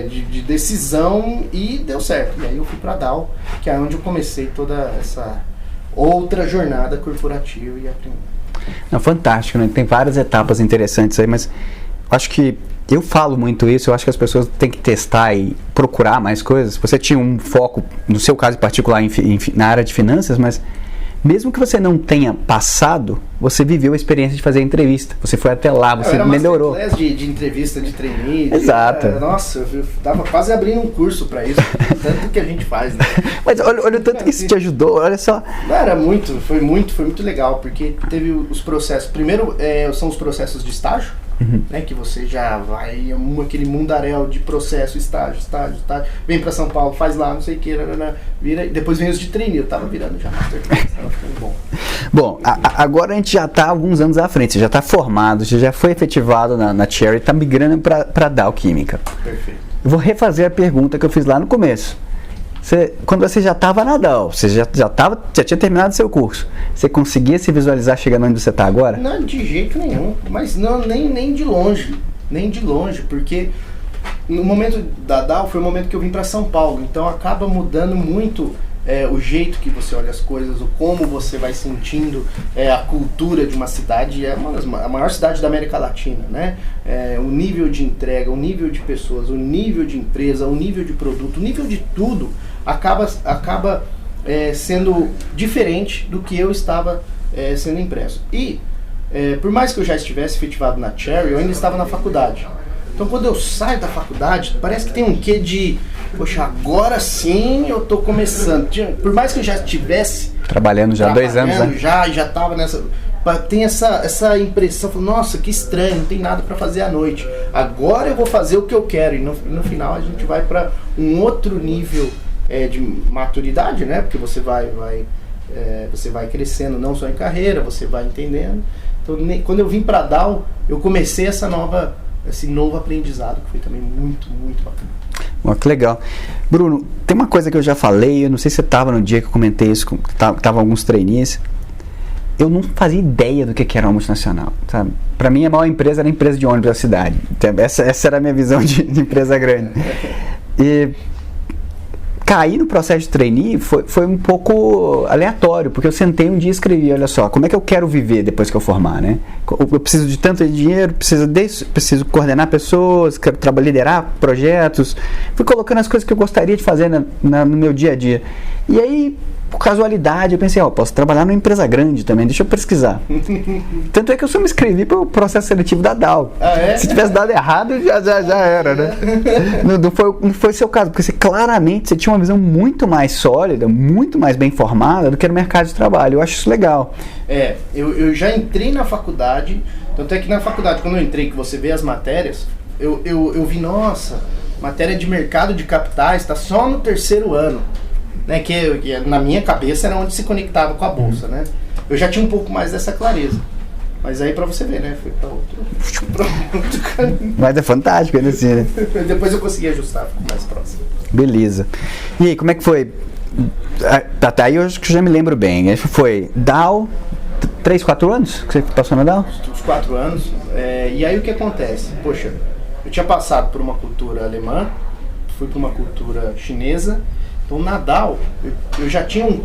de decisão e deu certo. E aí eu fui para a Dow, que é onde eu comecei toda essa outra jornada corporativa e aprendi. Não, fantástico, né? Tem várias etapas interessantes aí, mas acho que eu falo muito isso, eu acho que as pessoas têm que testar e procurar mais coisas. Você tinha um foco, no seu caso em particular, na área de finanças, mas mesmo que você não tenha passado, você viveu a experiência de fazer entrevista. Você foi até lá, você melhorou. De entrevista, de trainee. Exato. Nossa, eu tava quase abrindo um curso para isso. Tanto que a gente faz, né? Mas olha o tanto que isso te ajudou, olha só. Foi muito legal, porque teve os processos. Primeiro, são os processos de estágio. Né, que você já vai aquele mundaréu de processo, estágio, vem para São Paulo, faz lá, não sei o que, vira, e depois vem os de trainee, eu tava virando já masterclass, tava ficando bom. Bom, agora a gente já está alguns anos à frente, você já está formado, você já foi efetivado na Chery, está migrando para Dow Química. Perfeito. Eu vou refazer a pergunta que eu fiz lá no começo. Quando você já estava na Dow, você já tinha terminado seu curso, você conseguia se visualizar chegando onde você está agora? Não, de jeito nenhum, mas não, nem de longe, porque no momento da Dow foi o momento que eu vim para São Paulo, então acaba mudando muito o jeito que você olha as coisas, o como você vai sentindo a cultura de uma cidade. É a maior cidade da América Latina, né? O nível de entrega, o nível de pessoas, o nível de empresa, o nível de produto, o nível de tudo acaba sendo diferente do que eu estava sendo impresso. E por mais que eu já estivesse efetivado na Chery, eu ainda estava na faculdade. Então quando eu saio da faculdade, parece que tem um quê de, poxa, agora sim eu estou começando. Por mais que eu já estivesse trabalhando já há 2 anos, né? Já estava nessa... Tem essa impressão, nossa, que estranho, não tem nada para fazer à noite. Agora eu vou fazer o que eu quero. E no final a gente vai para um outro nível de maturidade, né? Porque você vai crescendo não só em carreira, você vai entendendo. Então quando eu vim para a Dow, eu comecei esse novo aprendizado, que foi também muito, muito bacana. Oh, que legal. Bruno, tem uma coisa que eu já falei, eu não sei se você estava no dia que eu comentei isso, estavam alguns trainees. Eu não fazia ideia do que era uma multinacional, sabe? Para mim, a maior empresa era a empresa de ônibus da cidade. Essa era a minha visão de empresa grande. E cair no processo de trainee foi um pouco aleatório, porque eu sentei um dia e escrevi, olha só, como é que eu quero viver depois que eu formar, né? Eu preciso de tanto dinheiro, preciso coordenar pessoas, quero liderar projetos. Fui colocando as coisas que eu gostaria de fazer no meu dia a dia. E aí, por casualidade, eu pensei, posso trabalhar numa empresa grande também, deixa eu pesquisar. Tanto é que eu só me inscrevi para o processo seletivo da Dow. Se tivesse dado errado, já era, né? Não foi seu caso, porque claramente você tinha uma visão muito mais sólida, muito mais bem formada do que no mercado de trabalho. Eu acho isso legal. Eu já entrei na faculdade, tanto é que na faculdade, quando eu entrei, que você vê as matérias, eu vi, nossa, matéria de mercado de capitais está só no 3º ano. Né, que na minha cabeça era onde se conectava com a bolsa, né? Eu já tinha um pouco mais dessa clareza. Mas aí pra você ver, né? Foi pra outro caminho. Mas é fantástico, né? Assim, né? Depois eu consegui ajustar, ficou mais próximo. Beleza. E aí, como é que foi? Até aí eu acho que já me lembro bem. Foi Dow, 3, 4 anos que você passou na Dow? Uns 4 anos. E aí o que acontece? Poxa, eu tinha passado por uma cultura alemã, fui para uma cultura chinesa. Então, na Dow, eu já tinha um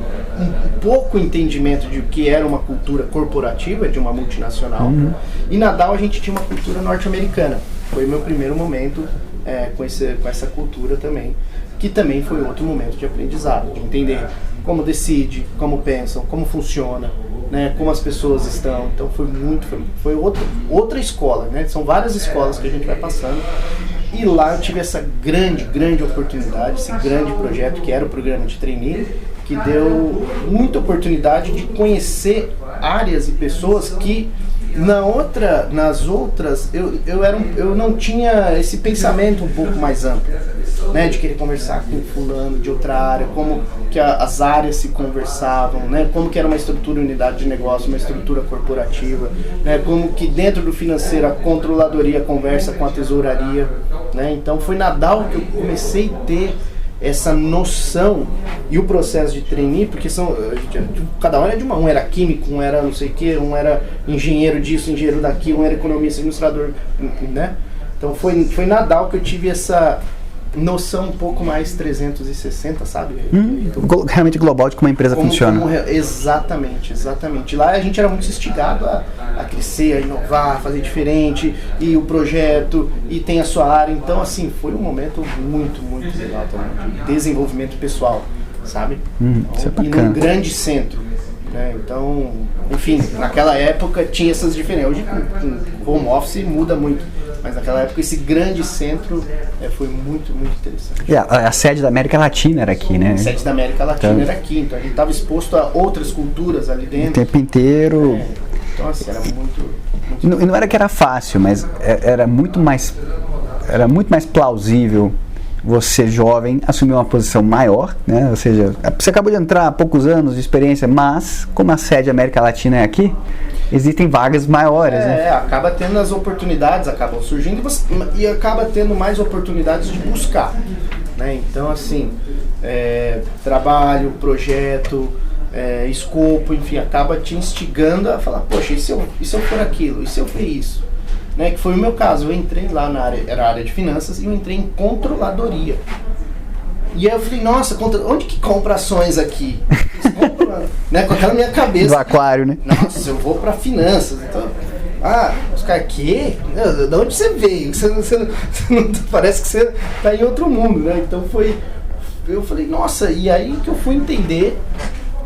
pouco entendimento de o que era uma cultura corporativa de uma multinacional. E na Dow a gente tinha uma cultura norte-americana. Foi o meu primeiro momento com essa cultura também, que também foi outro momento de aprendizado, de entender como decide, como pensam, como funciona, né, como as pessoas estão. Então foi outra escola, né? São várias escolas que a gente vai passando. E lá eu tive essa grande oportunidade, esse grande projeto que era o programa de trainee, que deu muita oportunidade de conhecer áreas e pessoas que nas outras eu não tinha esse pensamento um pouco mais amplo, né, de querer conversar com fulano de outra área, como que as áreas se conversavam, né, como que era uma estrutura unidade de negócio, uma estrutura corporativa, né, como que dentro do financeiro a controladoria conversa com a tesouraria, né, então foi na DAO que eu comecei a ter essa noção e o processo de trainee, porque cada um era de um era químico, um era não sei o que, um era engenheiro disso, engenheiro daquilo, um era economista, administrador, né? Então foi na DAO que eu tive essa noção um pouco mais 360, sabe? Realmente global de como a empresa funciona. Exatamente. Lá a gente era muito instigado a crescer, a inovar, a fazer diferente, e o projeto, e tem a sua área. Então, assim, foi um momento muito legal também, de desenvolvimento pessoal, sabe? Isso é e bacana. num grande centro, né? Então, enfim, naquela época tinha essas diferenças. Hoje com home office muda muito, mas naquela época esse grande centro foi muito interessante. E a sede da América Latina era aqui, né? A sede da América Latina era aqui, então a gente estava exposto a outras culturas ali dentro. O tempo inteiro. Então, assim, era muito... E não era que era fácil, mas era muito mais plausível você, jovem, assumir uma posição maior, né? Ou seja, você acabou de entrar há poucos anos de experiência, mas como a sede América Latina é aqui, existem vagas maiores, né? Acaba tendo as oportunidades, acabam surgindo e acaba tendo mais oportunidades de buscar, né? Então, assim, trabalho, projeto, escopo, enfim, acaba te instigando a falar, poxa, e se eu for aquilo? E se eu for isso? Né? Que foi o meu caso, eu entrei lá era a área de finanças, e eu entrei em controladoria. E aí eu falei, nossa, onde que compra ações aqui? Né? Com aquela minha cabeça. Do aquário, né? Nossa, eu vou pra finanças. Então, os caras, quê? De onde você veio? Você não, parece que você tá em outro mundo, né? Então eu falei, nossa, e aí que eu fui entender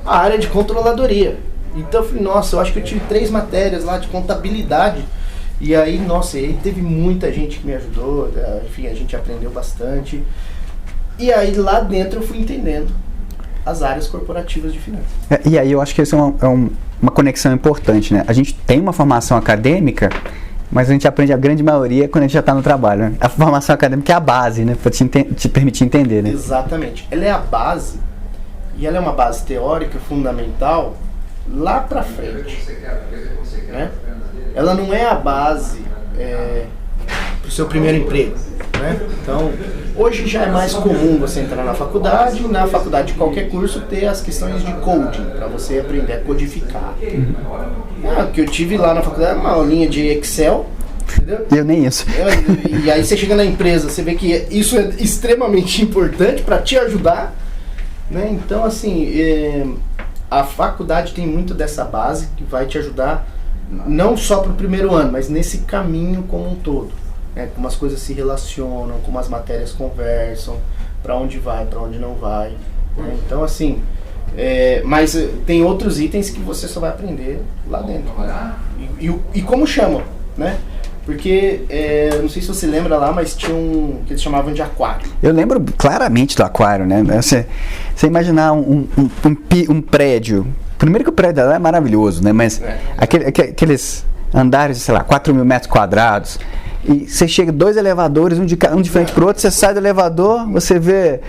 a área de controladoria. Então eu falei, nossa, eu acho que eu tive 3 matérias lá de contabilidade. E aí, nossa, aí teve muita gente que me ajudou, enfim, a gente aprendeu bastante. E aí lá dentro eu fui entendendo as áreas corporativas de finanças. E aí eu acho que isso é uma conexão importante, né? A gente tem uma formação acadêmica, mas a gente aprende a grande maioria quando a gente já está no trabalho, né? A formação acadêmica é a base, né? Para te permitir entender, né? Exatamente. Ela é a base, e ela é uma base teórica fundamental lá para frente, né? Ela não é a base para o seu primeiro emprego, né? Então, hoje já é mais comum você entrar na faculdade de qualquer curso, ter as questões de coding, para você aprender a codificar. O que eu tive lá na faculdade é uma aulinha de Excel, entendeu? Eu nem isso. E aí você chega na empresa, você vê que isso é extremamente importante para te ajudar, né? Então, assim, a faculdade tem muito dessa base que vai te ajudar não só para o primeiro ano, mas nesse caminho como um todo, né? Como as coisas se relacionam, como as matérias conversam, para onde vai, para onde não vai, né? Então, assim, mas tem outros itens que você só vai aprender lá dentro, né? E como chamam, né? Porque, não sei se você lembra lá, mas tinha que eles chamavam de aquário. Eu lembro claramente do aquário, né? Você imaginar um prédio. Primeiro que o prédio lá é maravilhoso, né? Mas aqueles andares de, sei lá, 4.000 metros quadrados, e você chega 2 elevadores, um de frente pro outro, você sai do elevador, você vê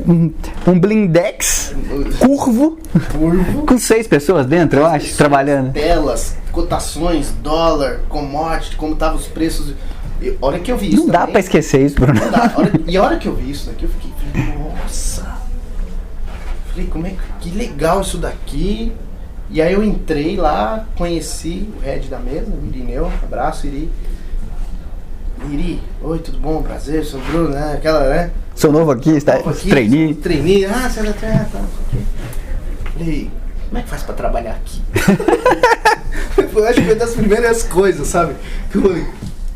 um blindex curvo com 6 pessoas dentro, eu acho, trabalhando. Telas, cotações, dólar, commodity, como estavam os preços. E a hora que eu vi isso não dá pra esquecer isso, Bruno. Não dá. E a hora que eu vi isso daqui, eu falei, nossa. Falei, que legal isso daqui. E aí eu entrei lá, conheci o head da mesa, o Irineu, abraço, Iri. Iri, oi, tudo bom? Prazer, sou o Bruno, né? Aquela, né? Sou novo aqui, está trainee. Trainee, você é da terra, tá, não sei o quê. Falei, como é que faz pra trabalhar aqui? Eu acho que foi das primeiras coisas, sabe? Que eu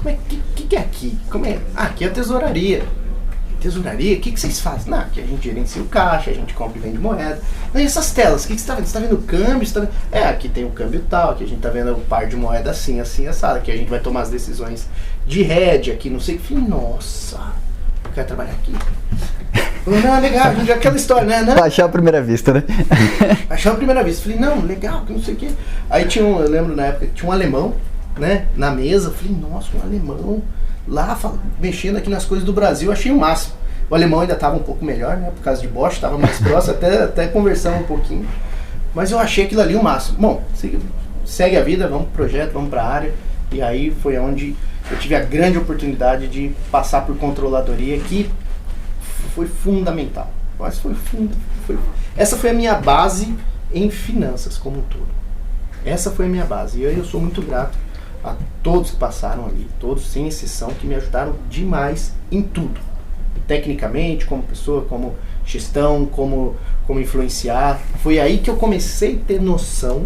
falei, que é aqui? Aqui é a tesouraria. tesouraria, o que vocês fazem? Não, que a gente gerencia o caixa, a gente compra e vende moeda. E essas telas, o que você está vendo? Você está vendo o câmbio? Tá vendo? Aqui tem o câmbio tal, aqui a gente está vendo o par de moeda assim, assim, assado, aqui a gente vai tomar as decisões de hedge, aqui não sei o que. Nossa, eu quero trabalhar aqui. Não, legal, a gente aquela história, né? Não. Paixão à primeira vista, né? Paixão à primeira vista. Falei, não, legal, que não sei o que. Aí tinha eu lembro na época, tinha um alemão, né, na mesa. Falei, nossa, um alemão lá mexendo aqui nas coisas do Brasil, achei o máximo. O alemão ainda estava um pouco melhor, né, por causa de Bosch, estava mais próximo, até conversamos um pouquinho. Mas eu achei aquilo ali o máximo. Bom, segue a vida, vamos pro projeto, vamos para a área. E aí foi onde eu tive a grande oportunidade de passar por controladoria, que foi fundamental. Mas essa foi a minha base em finanças como um todo. Essa foi a minha base. E eu sou muito grato a todos que passaram ali, todos sem exceção, que me ajudaram demais em tudo. Tecnicamente, como pessoa, como gestão, como influenciar. Foi aí que eu comecei a ter noção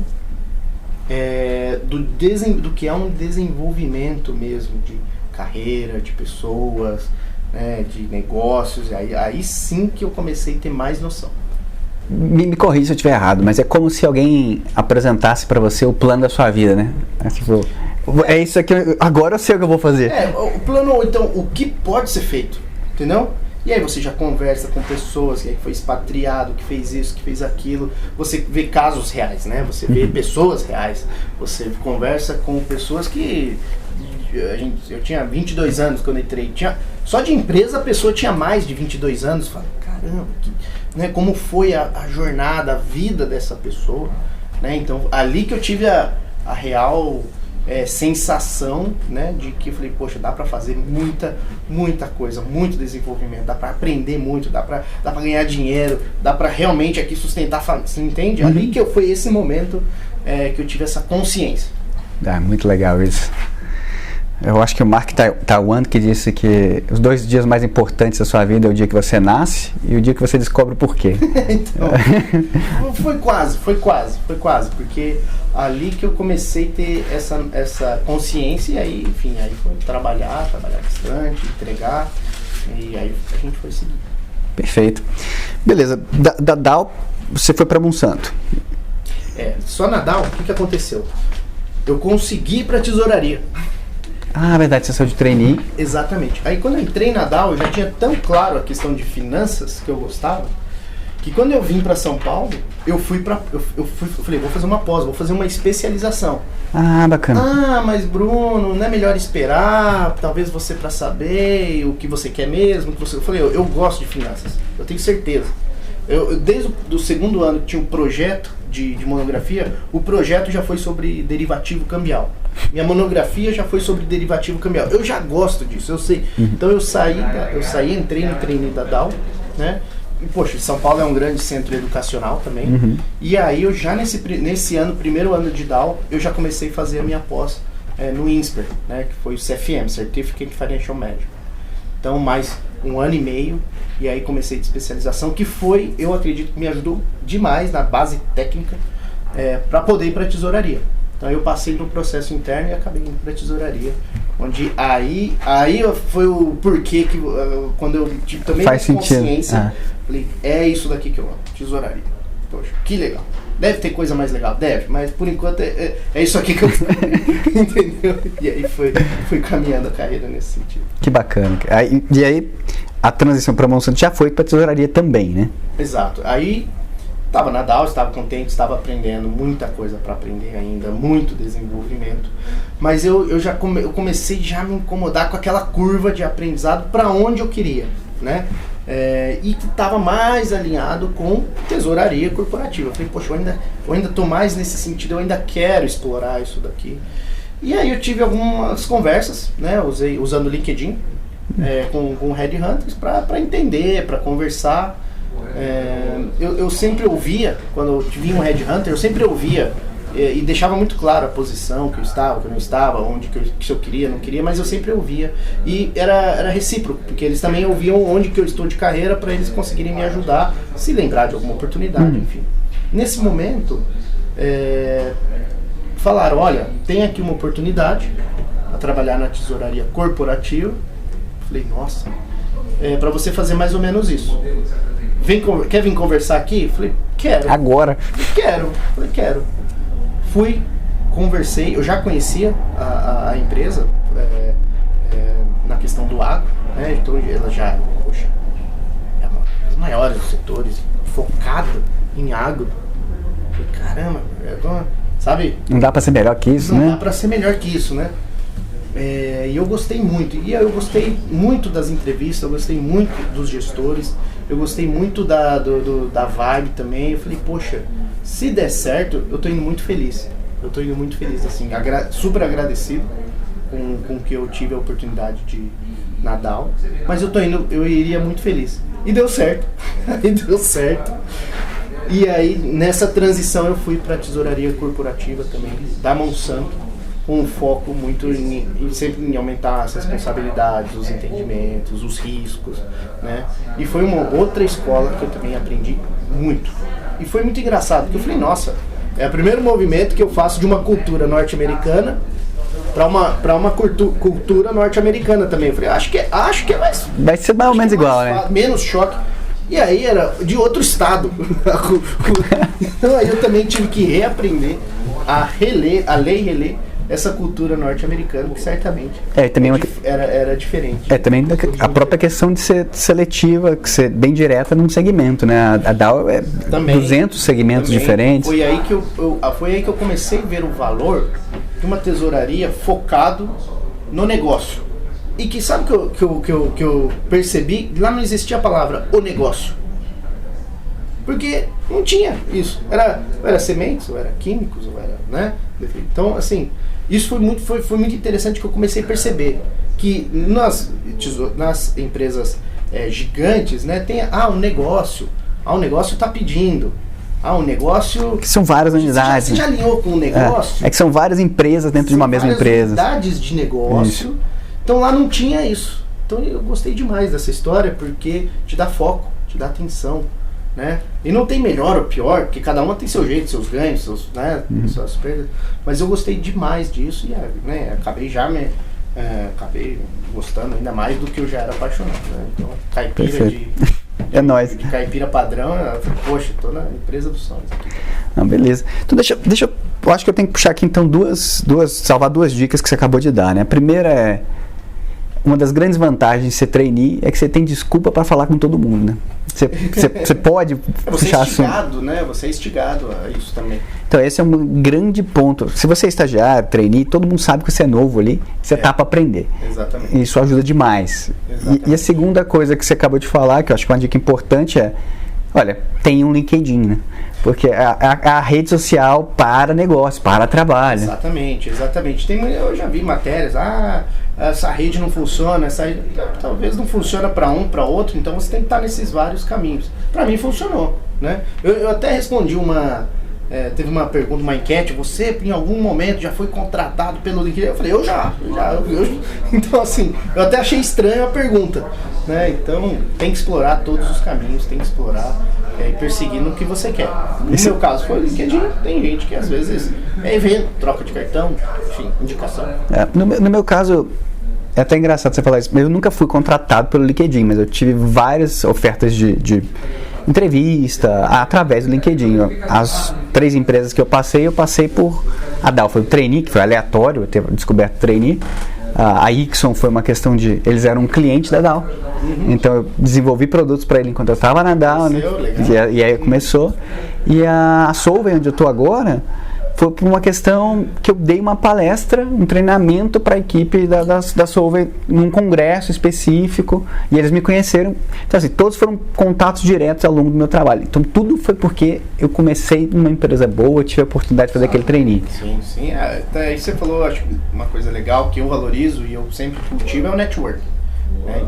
do que é um desenvolvimento mesmo, de carreira, de pessoas, né, de negócios. Aí sim que eu comecei a ter mais noção. Me corrija se eu estiver errado, mas é como se alguém apresentasse para você o plano da sua vida, né? Tipo, é isso aqui, agora eu sei o que eu vou fazer. O plano, ou então, o que pode ser feito, entendeu? E aí você já conversa com pessoas que foi expatriado, que fez isso, que fez aquilo. Você vê casos reais, né? Você vê pessoas reais. Você conversa com pessoas que... Eu tinha 22 anos quando entrei. Só de empresa a pessoa tinha mais de 22 anos. Fala, caramba, né, como foi a jornada, a vida dessa pessoa. Né? Então, ali que eu tive a real sensação, né, de que eu falei, poxa, dá pra fazer muita coisa, muito desenvolvimento, dá pra aprender muito, dá pra ganhar dinheiro, dá pra realmente aqui sustentar a família, você entende? Ali que foi esse momento que eu tive essa consciência. Muito legal isso. Eu acho que o Mark Twain que disse que os 2 dias mais importantes da sua vida é o dia que você nasce e o dia que você descobre o porquê. Então, foi quase, porque ali que eu comecei a ter essa consciência, e aí, enfim, aí foi trabalhar bastante, entregar, e aí a gente foi seguir. Perfeito. Beleza, da Dow você foi para Monsanto. Só na Dow, o que aconteceu? Eu consegui ir para tesouraria. Ah, verdade, você saiu de trainee. Exatamente. Aí quando eu entrei na Dow, eu já tinha tão claro a questão de finanças que eu gostava, que quando eu vim para São Paulo, eu falei, vou fazer uma pós, vou fazer uma especialização. Ah, bacana. Ah, mas Bruno, não é melhor esperar, talvez você para saber o que você quer mesmo? Eu falei, eu gosto de finanças, eu tenho certeza. Eu desde o segundo ano que tinha um projeto de monografia, o projeto já foi sobre derivativo cambial. Minha monografia já foi sobre derivativo cambial. Eu já gosto disso, eu sei. Então eu saí, entrei no trainee da Dow, né? E, poxa, São Paulo é um grande centro educacional também. E aí eu já nesse ano, primeiro ano de Dow, eu já comecei a fazer a minha pós no INSPER, né? Que foi o CFM, Certificate Financial Management. Então mais 1 ano e meio, e aí comecei de especialização, que foi, eu acredito que me ajudou demais na base técnica para poder ir para a tesouraria. Então eu passei no processo interno e acabei indo para a tesouraria, onde aí foi o porquê que quando eu tomei consciência, falei, é isso daqui que eu amo, tesouraria. Poxa, que legal. Deve ter coisa mais legal, deve, mas por enquanto é isso aqui que eu entendeu? E aí foi caminhando a carreira nesse sentido. Que bacana. E aí a transição para Monsanto já foi para a tesouraria também, né? Exato. Aí estava na Dow, estava contente, estava aprendendo muita coisa para aprender ainda, muito desenvolvimento. Mas eu comecei já a me incomodar com aquela curva de aprendizado para onde eu queria, né? E que estava mais alinhado com tesouraria corporativa. Eu falei, poxa, eu ainda estou mais nesse sentido, eu ainda quero explorar isso daqui. E aí eu tive algumas conversas, né? Usando o LinkedIn, com headhunters para entender, para conversar. Eu sempre ouvia, quando eu vinha um headhunter, eu sempre ouvia e deixava muito claro a posição que eu estava, que eu não estava, onde que eu queria, não queria, mas eu sempre ouvia e era recíproco, porque eles também ouviam onde que eu estou de carreira para eles conseguirem me ajudar, se lembrar de alguma oportunidade, enfim. Nesse momento, falaram, olha, tem aqui uma oportunidade para trabalhar na tesouraria corporativa. Falei, nossa, para você fazer mais ou menos isso. Quer vir conversar aqui? Falei, quero. Agora. Falei, quero. Fui, conversei, eu já conhecia a empresa na questão do agro, né? Então ela já, poxa, é uma das maiores dos setores, focada em agro. Falei, caramba, sabe? Não dá pra ser melhor que isso, né? Não dá pra ser melhor que isso, né? E eu gostei muito. E eu gostei muito das entrevistas, eu gostei muito dos gestores, eu gostei muito da vibe também. Eu falei, poxa, se der certo, eu tô indo muito feliz. Eu tô indo muito feliz, assim, super agradecido com que eu tive a oportunidade de nadar. Mas eu iria muito feliz. E deu certo. E aí, nessa transição, eu fui para a tesouraria corporativa também, da Monsanto, com um foco muito sempre em aumentar as responsabilidades, os entendimentos, os riscos, né? E foi uma outra escola que eu também aprendi muito. E foi muito engraçado, porque eu falei, nossa, é o primeiro movimento que eu faço de uma cultura norte-americana para uma cultura norte-americana também. Eu falei, acho que é mais... Vai ser mais ou menos igual, né? Menos choque. E aí era de outro estado. Então aí eu também tive que reaprender a reler essa cultura norte-americana, que certamente também era diferente. Também a própria questão de ser seletiva, que ser bem direta num segmento, né? A Dow é também, 200 segmentos também diferentes. Foi aí que eu comecei a ver o valor de uma tesouraria focado no negócio. E que sabe que eu percebi? Lá não existia a palavra o negócio. Porque não tinha isso. Era sementes, ou era químicos, ou era, né? Então, assim, isso foi muito interessante, que eu comecei a perceber que nas empresas gigantes, né, tem um negócio. O negócio está pedindo. Um negócio... Que são várias unidades. Você já alinhou com o negócio? É que são várias empresas dentro de uma mesma empresa. Unidades de negócio. Isso. Então lá não tinha isso. Então eu gostei demais dessa história, porque te dá foco, te dá atenção, né? E não tem melhor ou pior, porque cada uma tem seu jeito, seus ganhos, suas perdas. Mas eu gostei demais disso e acabei gostando ainda mais do que eu já era apaixonado, né? Então, caipira é nóis. De caipira padrão, poxa, tô na empresa dos sonhos aqui. Não, beleza. Então deixa eu acho que eu tenho que puxar aqui então salvar duas dicas que você acabou de dar, né? A primeira é, uma das grandes vantagens de ser trainee é que você tem desculpa para falar com todo mundo, né? Você pode puxar assunto. Né? Você é instigado a isso também. Então esse é um grande ponto. Se você é estagiário, trainee, todo mundo sabe que você é novo ali, você tá para aprender. Exatamente. Isso ajuda demais. E a segunda coisa que você acabou de falar, que eu acho que é uma dica importante, é, olha, tem um LinkedIn, né? Porque a rede social para negócio, para trabalho. Exatamente. Eu já vi matérias, essa rede não funciona, talvez não funciona para um, para outro, então você tem que estar nesses vários caminhos. Para mim funcionou, né? Eu até respondi teve uma pergunta, uma enquete, você em algum momento já foi contratado pelo LinkedIn? Eu falei, eu já. Então assim, eu até achei estranha a pergunta, né? Então tem que explorar todos os caminhos, tem que explorar e perseguir no que você quer. No meu caso foi o LinkedIn, tem gente que às vezes é evento, troca de cartão, enfim, indicação. No meu caso, é até engraçado você falar isso, mas eu nunca fui contratado pelo LinkedIn, mas eu tive várias ofertas de entrevista através do LinkedIn. As 3 empresas que eu passei por a Dow, foi o trainee, que foi aleatório, eu ter descoberto trainee. A Ixon foi uma questão de... Eles eram um cliente da Dow. Então eu desenvolvi produtos para ele enquanto eu estava na Dow, né? E aí começou. E a Solvay, onde eu estou agora, foi por uma questão que eu dei uma palestra, um treinamento para a equipe da Solvay num congresso específico, e eles me conheceram. Então assim, todos foram contatos diretos ao longo do meu trabalho. Então tudo foi porque eu comecei numa empresa boa, tive a oportunidade de fazer aquele trainee. Sim. Até aí você falou, acho que uma coisa legal que eu valorizo e eu sempre cultivo é o network.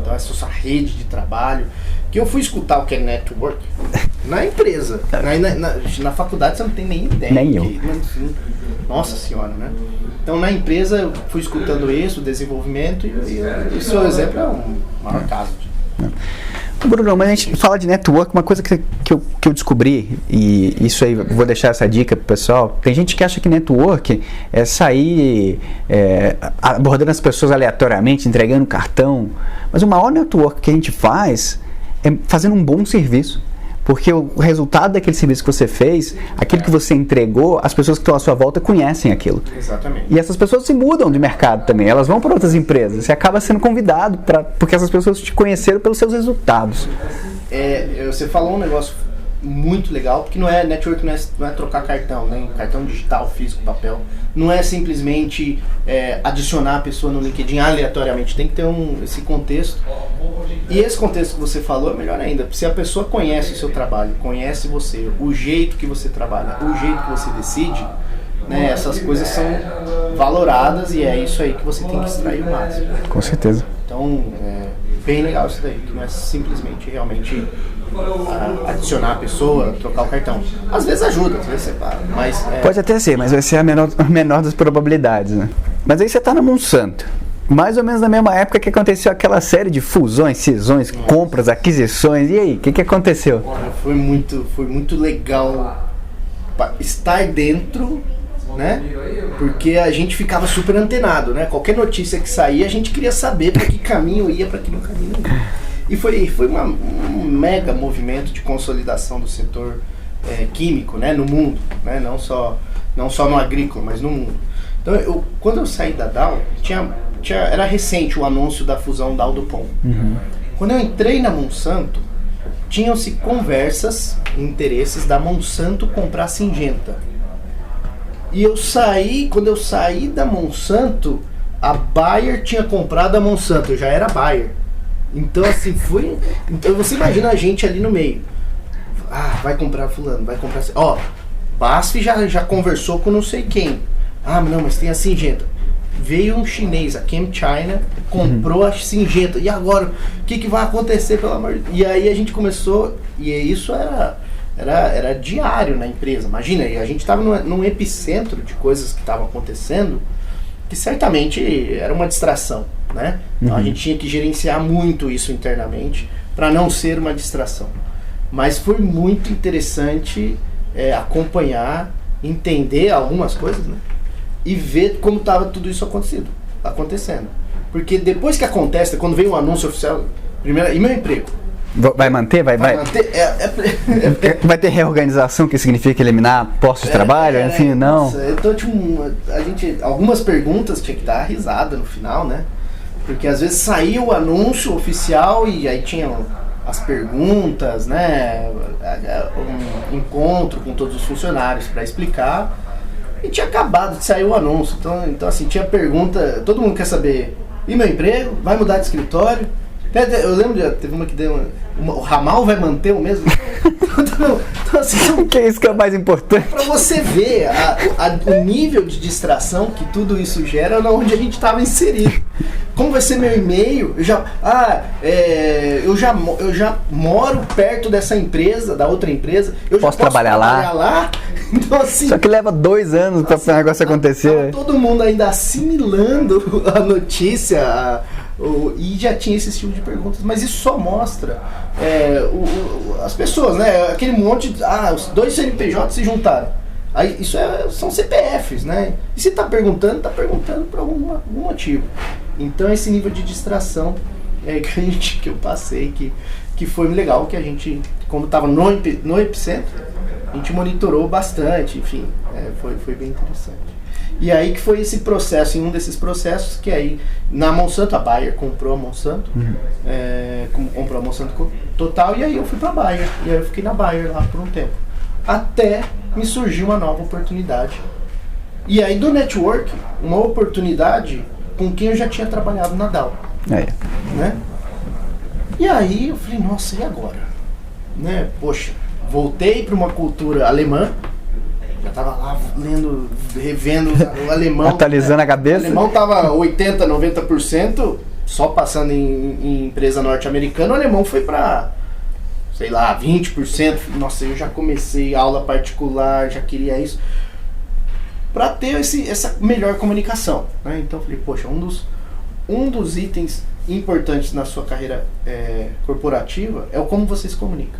Então essa rede de trabalho, que eu fui escutar o que é network na empresa, na faculdade você não tem nem ideia. Nem eu. Nossa senhora, né? Então na empresa eu fui escutando isso, o desenvolvimento, e o seu exemplo é um maior caso. Bruno, mas a gente fala de network, uma coisa que eu descobri, e isso aí, vou deixar essa dica pro pessoal. Tem gente que acha que network é sair abordando as pessoas aleatoriamente, entregando cartão, mas o maior network que a gente faz é fazendo um bom serviço. Porque o resultado daquele serviço que você fez, aquilo que você entregou, as pessoas que estão à sua volta conhecem aquilo. Exatamente. E essas pessoas se mudam de mercado também, elas vão para outras empresas. Você acaba sendo convidado porque essas pessoas te conheceram pelos seus resultados. Você falou um negócio muito legal, porque network não é trocar cartão, né? Cartão digital, físico, papel. Não é simplesmente adicionar a pessoa no LinkedIn aleatoriamente. Tem que ter esse contexto. E esse contexto que você falou é melhor ainda. Se a pessoa conhece o seu trabalho, conhece você, o jeito que você trabalha, o jeito que você decide, né, essas coisas são valoradas e é isso aí que você tem que extrair o máximo. Com certeza. Então, bem legal isso daí, que não é simplesmente realmente adicionar a pessoa, trocar o cartão. Às vezes ajuda, às vezes separa, mas... Pode até ser, mas vai ser a menor das probabilidades, né? Mas aí você está na Monsanto, mais ou menos na mesma época que aconteceu aquela série de fusões, cisões, compras, aquisições, e aí, o que aconteceu? Foi muito legal estar dentro, né? Porque a gente ficava super antenado, né? Qualquer notícia que saía, a gente queria saber para que caminho ia, para que caminho não ia. E foi um mega movimento de consolidação do setor químico, né, no mundo, né, não só no agrícola, mas no mundo. Então, quando eu saí da Dow, era recente o anúncio da fusão Dow-DuPont. Uhum. Quando eu entrei na Monsanto, tinham-se conversas, interesses da Monsanto comprar a Syngenta. E quando eu saí da Monsanto, a Bayer tinha comprado a Monsanto, eu já era Bayer. Então, assim, então você imagina a gente ali no meio. Vai comprar fulano, vai comprar... BASF já conversou com não sei quem. Não, mas tem a Syngenta. Veio um chinês, a ChemChina, comprou a Syngenta. E agora, o que vai acontecer, pelo amor de Deus? E aí a gente começou, e isso era diário na empresa. Imagina, a gente estava num epicentro de coisas que estavam acontecendo, que certamente era uma distração, né? Então a gente tinha que gerenciar muito isso internamente para não ser uma distração. Mas foi muito interessante acompanhar, entender algumas coisas, né? E ver como estava tudo isso acontecendo. Porque depois que acontece, quando vem o anúncio oficial, primeiro, e meu emprego? Vai manter? Vai manter? Vai ter reorganização, que significa eliminar postos de trabalho? Enfim, não. Então, algumas perguntas tinha que dar risada no final, né? Porque às vezes saía o anúncio oficial e aí tinha as perguntas, né? Um encontro com todos os funcionários para explicar. E tinha acabado de sair o anúncio. Então assim, tinha pergunta, todo mundo quer saber, e meu emprego? Vai mudar de escritório? Eu lembro teve uma que deu o ramal vai manter o mesmo? Então, assim, que é isso que é o mais importante. Para você ver o nível de distração que tudo isso gera onde a gente estava inserido. Como vai ser meu e-mail? Eu já moro perto dessa empresa, da outra empresa. Eu posso já trabalhar lá. Então, assim, só que leva 2 anos para o negócio acontecer. Todo mundo ainda assimilando a notícia. E já tinha esse tipo de perguntas, mas isso só mostra as pessoas, né? Aquele monte de... os 2 CNPJ se juntaram. Aí, isso são CPFs, né? E se tá perguntando por algum motivo. Então esse nível de distração que eu passei, que foi legal, que a gente, como estava no epicentro, a gente monitorou bastante, enfim, foi bem interessante. E aí que foi esse processo, em um desses processos, que aí na Monsanto, a Bayer comprou a Monsanto, comprou a Monsanto total, e aí eu fui pra Bayer, e aí eu fiquei na Bayer lá por um tempo. Até me surgiu uma nova oportunidade. E aí do network, uma oportunidade com quem eu já tinha trabalhado na Dow. Né? E aí eu falei, nossa, e agora? Né? Poxa, voltei para uma cultura alemã, já estava lá lendo, revendo o alemão. Atualizando a cabeça. O alemão estava 80%, 90%, só passando em empresa norte-americana, o alemão foi para, sei lá, 20%. Nossa, eu já comecei aula particular, já queria isso, para ter essa melhor comunicação, né? Então eu falei, poxa, um dos itens importantes na sua carreira corporativa é o como você se comunica,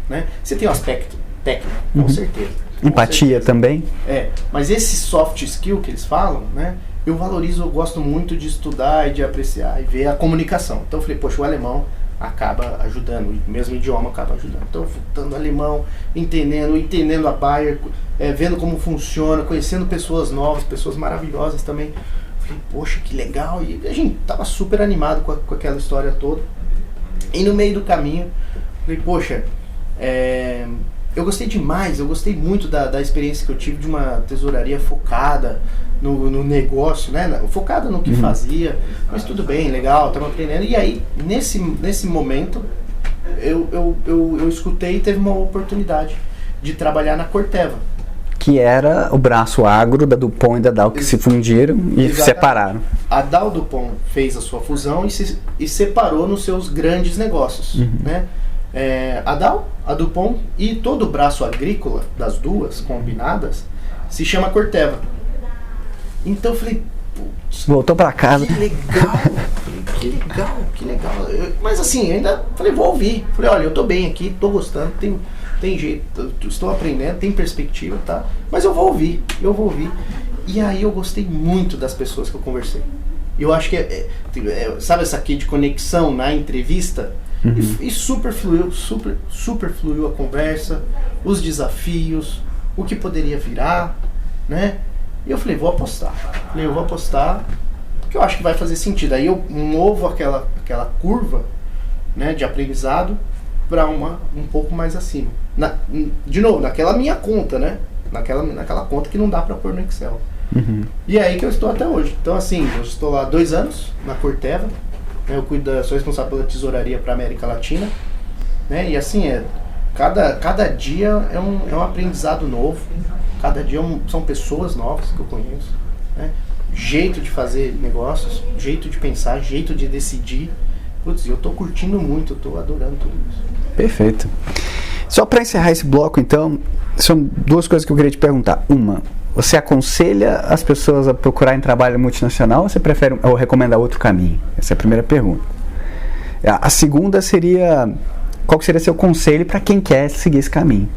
né? Você tem um aspecto técnico, com certeza. Empatia também. Mas esse soft skill que eles falam, né? Eu valorizo, eu gosto muito de estudar e de apreciar e ver a comunicação. Então eu falei, poxa, o alemão acaba ajudando, o mesmo idioma acaba ajudando. Então, voltando alemão, entendendo a Bayer, vendo como funciona, conhecendo pessoas novas, pessoas maravilhosas também. Falei, poxa, que legal. E a gente tava super animado com aquela história toda. E no meio do caminho, falei, poxa, eu gostei demais, eu gostei muito da experiência que eu tive de uma tesouraria focada no negócio, né? Focada no que fazia, mas tudo bem, legal, estamos aprendendo. E aí, nesse momento, eu escutei e teve uma oportunidade de trabalhar na Corteva. Que era o braço agro da DuPont e da Dow que se fundiram e separaram. A Dow DuPont fez a sua fusão e separou nos seus grandes negócios, né? A Dow, a DuPont e todo o braço agrícola das duas combinadas se chama Corteva. Então eu falei, putz, voltou pra casa. Que legal. Mas assim, ainda falei, vou ouvir. Falei, olha, eu tô bem aqui, tô gostando, tem jeito, estou aprendendo, tem perspectiva, tá? Mas eu vou ouvir. E aí eu gostei muito das pessoas que eu conversei. Eu acho que sabe essa aqui de conexão na entrevista? E super fluiu a conversa, os desafios, o que poderia virar, né? E eu falei, vou apostar, porque eu acho que vai fazer sentido. Aí eu movo aquela curva, né, de aprendizado para um pouco mais acima. De novo, naquela minha conta, né? Naquela conta que não dá para pôr no Excel. E é aí que eu estou até hoje. Então assim, eu estou lá 2 anos na Corteva, né, sou responsável pela tesouraria para a América Latina, né? E assim, cada dia é um aprendizado novo. Cada dia são pessoas novas que eu conheço, né? Jeito de fazer negócios, jeito de pensar, jeito de decidir. Putz, eu tô curtindo muito, eu tô adorando tudo isso. Perfeito. Só para encerrar esse bloco, então, são 2 coisas que eu queria te perguntar. Uma, você aconselha as pessoas a procurarem trabalho multinacional ou você prefere ou recomenda outro caminho? Essa é a primeira pergunta. A segunda seria, qual que seria seu conselho para quem quer seguir esse caminho?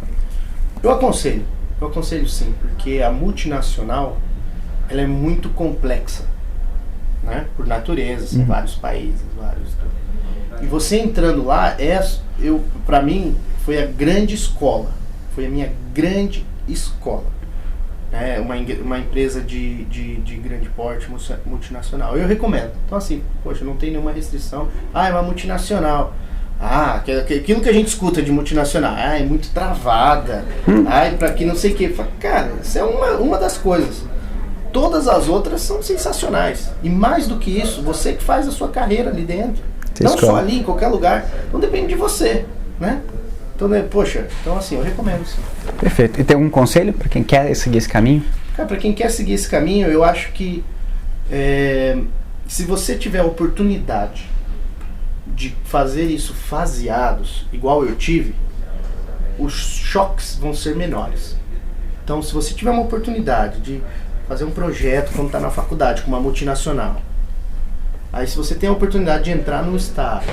Eu aconselho sim, porque a multinacional ela é muito complexa, né? Por natureza, são vários países, e você entrando lá, para mim foi a grande escola, foi a minha grande escola, né? Uma empresa de grande porte multinacional, eu recomendo. Então assim, poxa, não tem nenhuma restrição, é uma multinacional. Aquilo que a gente escuta de multinacional, é muito travada, pra que não sei o que. Cara, isso é uma das coisas. Todas as outras são sensacionais. E mais do que isso, você que faz a sua carreira ali dentro. Não só ali, em qualquer lugar. Não depende de você, né? Então, então assim, eu recomendo sim. Perfeito. E tem algum conselho para quem quer seguir esse caminho? Cara, para quem quer seguir esse caminho, eu acho que se você tiver a oportunidade de fazer isso faseados, igual eu tive, os choques vão ser menores. Então, se você tiver uma oportunidade de fazer um projeto quando está na faculdade com uma multinacional, aí se você tem a oportunidade de entrar no estágio,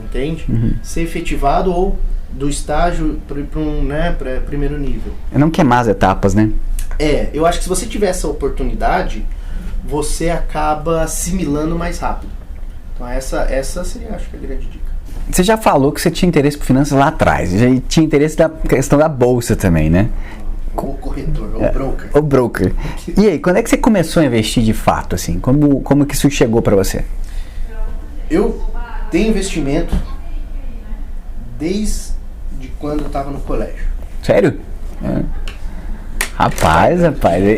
entende? Ser efetivado ou do estágio para primeiro nível. É não queimar as etapas, né? Eu acho que se você tiver essa oportunidade, você acaba assimilando mais rápido. Então essa seria, acho que, a grande dica. Você já falou que você tinha interesse por finanças lá atrás, já tinha interesse na questão da bolsa também, né? O corretor, o broker. O broker. E aí, quando é que você começou a investir de fato, assim? Como que isso chegou para você? Eu tenho investimento desde quando eu estava no colégio. Sério? Rapaz,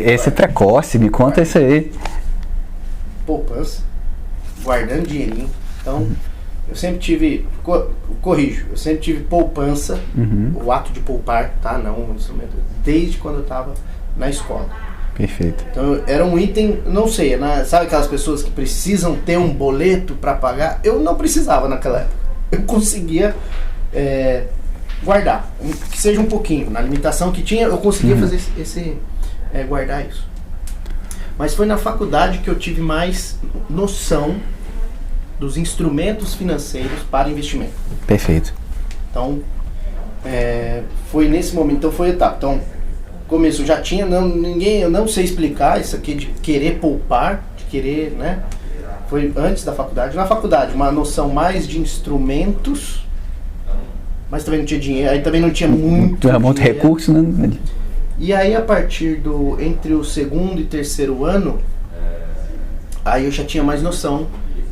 esse é precoce, me conta isso aí. Poupança, guardando dinheirinho. Então, eu sempre tive, eu sempre tive poupança, o ato de poupar, tá? Não um instrumento, desde quando eu estava na escola. Perfeito. Então, era um item, não sei, sabe aquelas pessoas que precisam ter um boleto para pagar? Eu não precisava naquela época. Eu conseguia guardar, que seja um pouquinho. Na limitação que tinha, eu conseguia fazer guardar isso. Mas foi na faculdade que eu tive mais noção dos instrumentos financeiros para investimento. Perfeito. Então, foi nesse momento, então foi a etapa. Então, começo, já tinha, eu não sei explicar isso aqui de querer poupar, de querer, né? Foi antes da faculdade. Na faculdade, uma noção mais de instrumentos, mas também não tinha dinheiro, aí também não tinha muito recurso, né? E aí, a partir entre o segundo e terceiro ano, aí eu já tinha mais noção.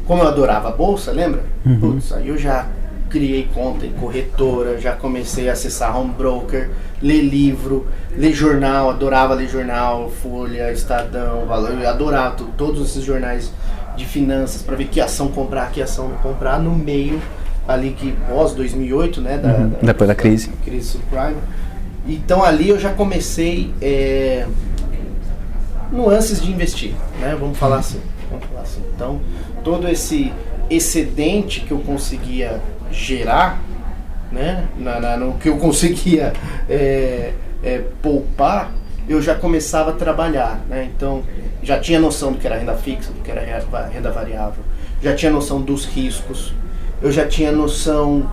Como eu adorava a bolsa, lembra? Putz, aí eu já criei conta em corretora, já comecei a acessar home broker, ler livro, ler jornal, adorava ler jornal, Folha, Estadão, Valor, eu adorava todos esses jornais de finanças para ver que ação comprar, que ação não comprar, no meio ali que pós 2008, né? Depois da crise. Crise subprime. Então ali eu já comecei nuances de investir, né? Vamos falar assim. Então, todo esse excedente que eu conseguia gerar, né, no que eu conseguia poupar, eu já começava a trabalhar, né? Então, já tinha noção do que era renda fixa, do que era renda variável, já tinha noção dos riscos, eu já tinha noção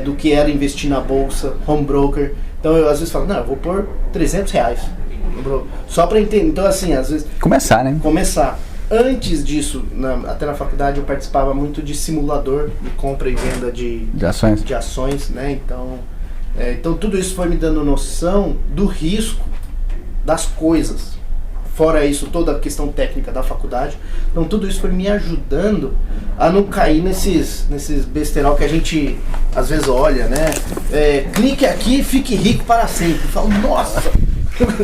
do que era investir na bolsa, home broker. Então, eu às vezes falo, não, eu vou pôr R$300, só para entender. Então, assim, às vezes... Começar, né? Antes disso, até na faculdade, eu participava muito de simulador de compra e venda de ações, né? Então tudo isso foi me dando noção do risco das coisas. Fora isso, toda a questão técnica da faculdade. Então tudo isso foi me ajudando a não cair nesses besterol que a gente às vezes olha, né? Clique aqui e fique rico para sempre. Eu falo, nossa...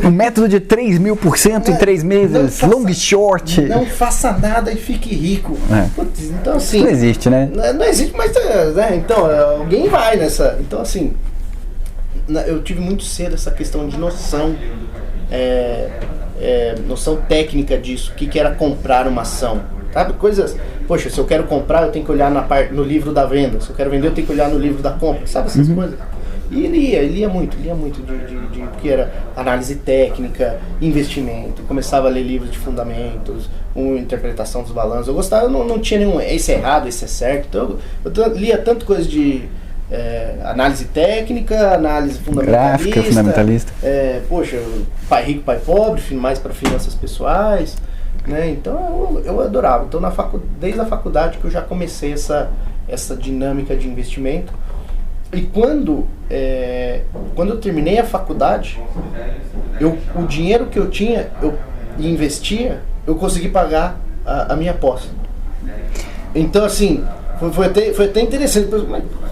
Um método de 3.000% em 3 meses, long short. Não faça nada e fique rico. Putz, então assim... Não existe, né? Não existe, mas né? Então, alguém vai nessa... Então assim, eu tive muito cedo essa questão de noção, noção técnica disso, o que era comprar uma ação. Sabe, coisas... Poxa, se eu quero comprar, eu tenho que olhar no livro da venda. Se eu quero vender, eu tenho que olhar no livro da compra. Sabe essas coisas? E lia muito de que era análise técnica, investimento. Começava a ler livros de fundamentos, interpretação dos balanços. Eu gostava, não tinha nenhum, esse é errado, esse é certo. Então eu lia tanto coisa de análise técnica, análise fundamentalista. Gráfica, fundamentalista. Poxa, pai rico, pai pobre, mais para finanças pessoais. Né? Então eu adorava. Então desde a faculdade que eu já comecei essa dinâmica de investimento. E quando eu terminei a faculdade, o dinheiro que eu tinha, eu investia, eu consegui pagar a minha pós. Então, assim, foi até interessante.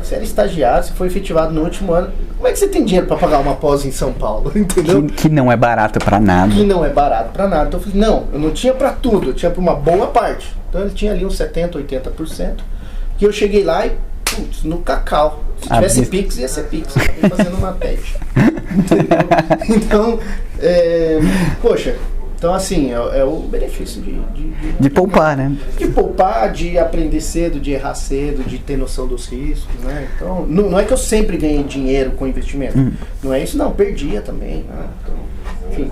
Você era estagiário, você foi efetivado no último ano. Como é que você tem dinheiro para pagar uma pós em São Paulo? Entendeu? Que não é barato para nada. Então eu falei, não, eu não tinha para tudo, eu tinha para uma boa parte. Então ele tinha ali uns 70%, 80%. Que eu cheguei lá e, putz, no cacau. Se tivesse Pix, ia ser Pix. Eu acabei fazendo uma TED. Então, poxa, então assim, é o benefício de poupar, né? De poupar, de aprender cedo, de errar cedo, de ter noção dos riscos, né? Então, não é que eu sempre ganhei dinheiro com investimento. Não é isso, não. Perdia também, né? Então, enfim,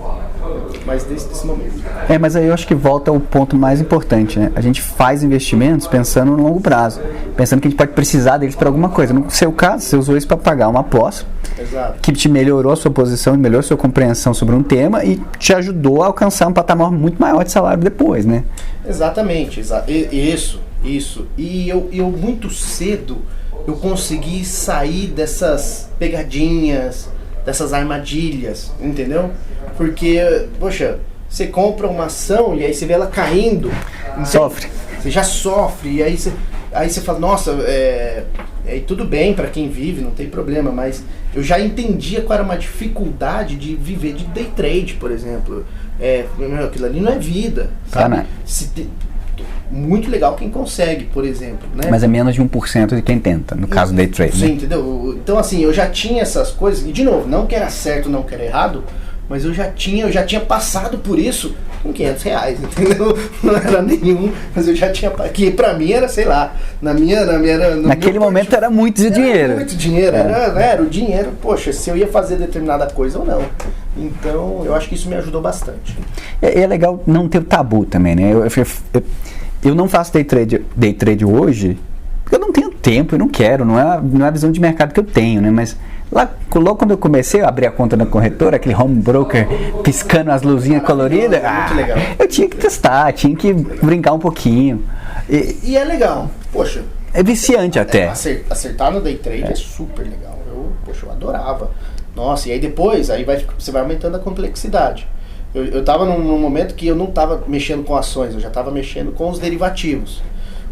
mas desde esse momento. Mas aí eu acho que volta ao ponto mais importante, né? A gente faz investimentos pensando no longo prazo, pensando que a gente pode precisar deles para alguma coisa. No seu caso, você usou isso para pagar uma pós. Exato. Que te melhorou a sua posição, melhorou a sua compreensão sobre um tema e te ajudou a alcançar um patamar muito maior de salário depois, né? Exatamente, isso. E eu muito cedo eu consegui sair dessas pegadinhas, dessas armadilhas, entendeu? Porque, poxa, você compra uma ação e aí você vê ela caindo. Sofre. Você já sofre, e aí você fala, nossa, tudo bem para quem vive, não tem problema, mas eu já entendia qual era uma dificuldade de viver de day trade, por exemplo. Aquilo ali não é vida, sabe? Muito legal quem consegue, por exemplo, né? Mas é menos de 1% de quem tenta, no caso do day trade. Sim, né? Entendeu? Então assim, eu já tinha essas coisas, e de novo, não que era certo, não que era errado, mas eu já tinha passado por isso com R$500, entendeu? Não era nenhum, mas eu já tinha, que pra mim era, sei lá, naquele momento era muito dinheiro. Muito dinheiro, era o dinheiro, poxa, se eu ia fazer determinada coisa ou não. Então, eu acho que isso me ajudou bastante. É legal não ter o tabu também, né? eu não faço day trade hoje, porque eu não tenho tempo, eu não quero, não é a visão de mercado que eu tenho, né? Mas logo quando eu comecei a abrir a conta na corretora, aquele home broker piscando as luzinhas coloridas, muito legal. Eu tinha que testar, tinha que brincar um pouquinho. E é legal, poxa. É viciante até. Acertar no day trade é super legal. Eu adorava. Nossa, e aí depois você vai aumentando a complexidade. Eu tava num momento que eu não tava mexendo com ações, eu já tava mexendo com os derivativos.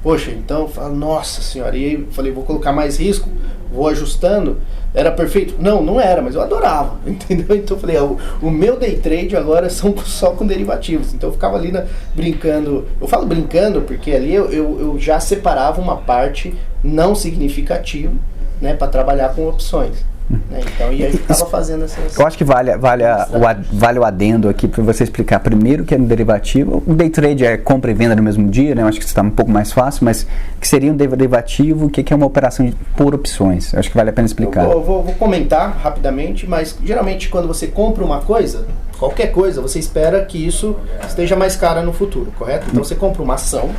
Poxa, então eu falo, nossa senhora, e aí eu falei, vou colocar mais risco, vou ajustando. Era perfeito? Não era, mas eu adorava, entendeu? Então eu falei, o meu day trade agora são só com derivativos. Então eu ficava ali brincando, eu falo brincando porque ali eu já separava uma parte não significativa, né, para trabalhar com opções. Né? Então, e aí estava fazendo essas... Eu acho que vale o adendo aqui para você explicar primeiro o que é um derivativo. O day trade é compra e venda no mesmo dia, né? Eu acho que está um pouco mais fácil, mas o que seria um derivativo, o que é uma operação por opções? Eu acho que vale a pena explicar. Eu vou comentar rapidamente, mas geralmente quando você compra uma coisa, qualquer coisa, você espera que isso esteja mais cara no futuro, correto? Então você compra uma ação,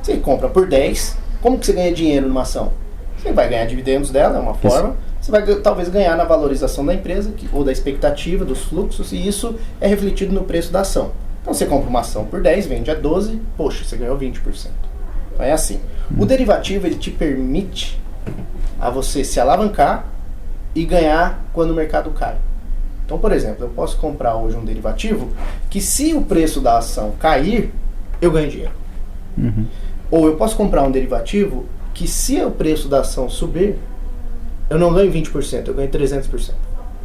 você compra por 10, como que você ganha dinheiro numa ação? Você vai ganhar dividendos dela, é uma forma. Você vai talvez ganhar na valorização da empresa ou da expectativa dos fluxos, e isso é refletido no preço da ação. Então você compra uma ação por 10, vende a 12, poxa, você ganhou 20%. Então é assim. O derivativo, ele te permite a você se alavancar e ganhar quando o mercado cai. Então, por exemplo, eu posso comprar hoje um derivativo que, se o preço da ação cair, eu ganho dinheiro. Ou eu posso comprar um derivativo que, se o preço da ação subir, eu não ganho 20%, eu ganho 300%.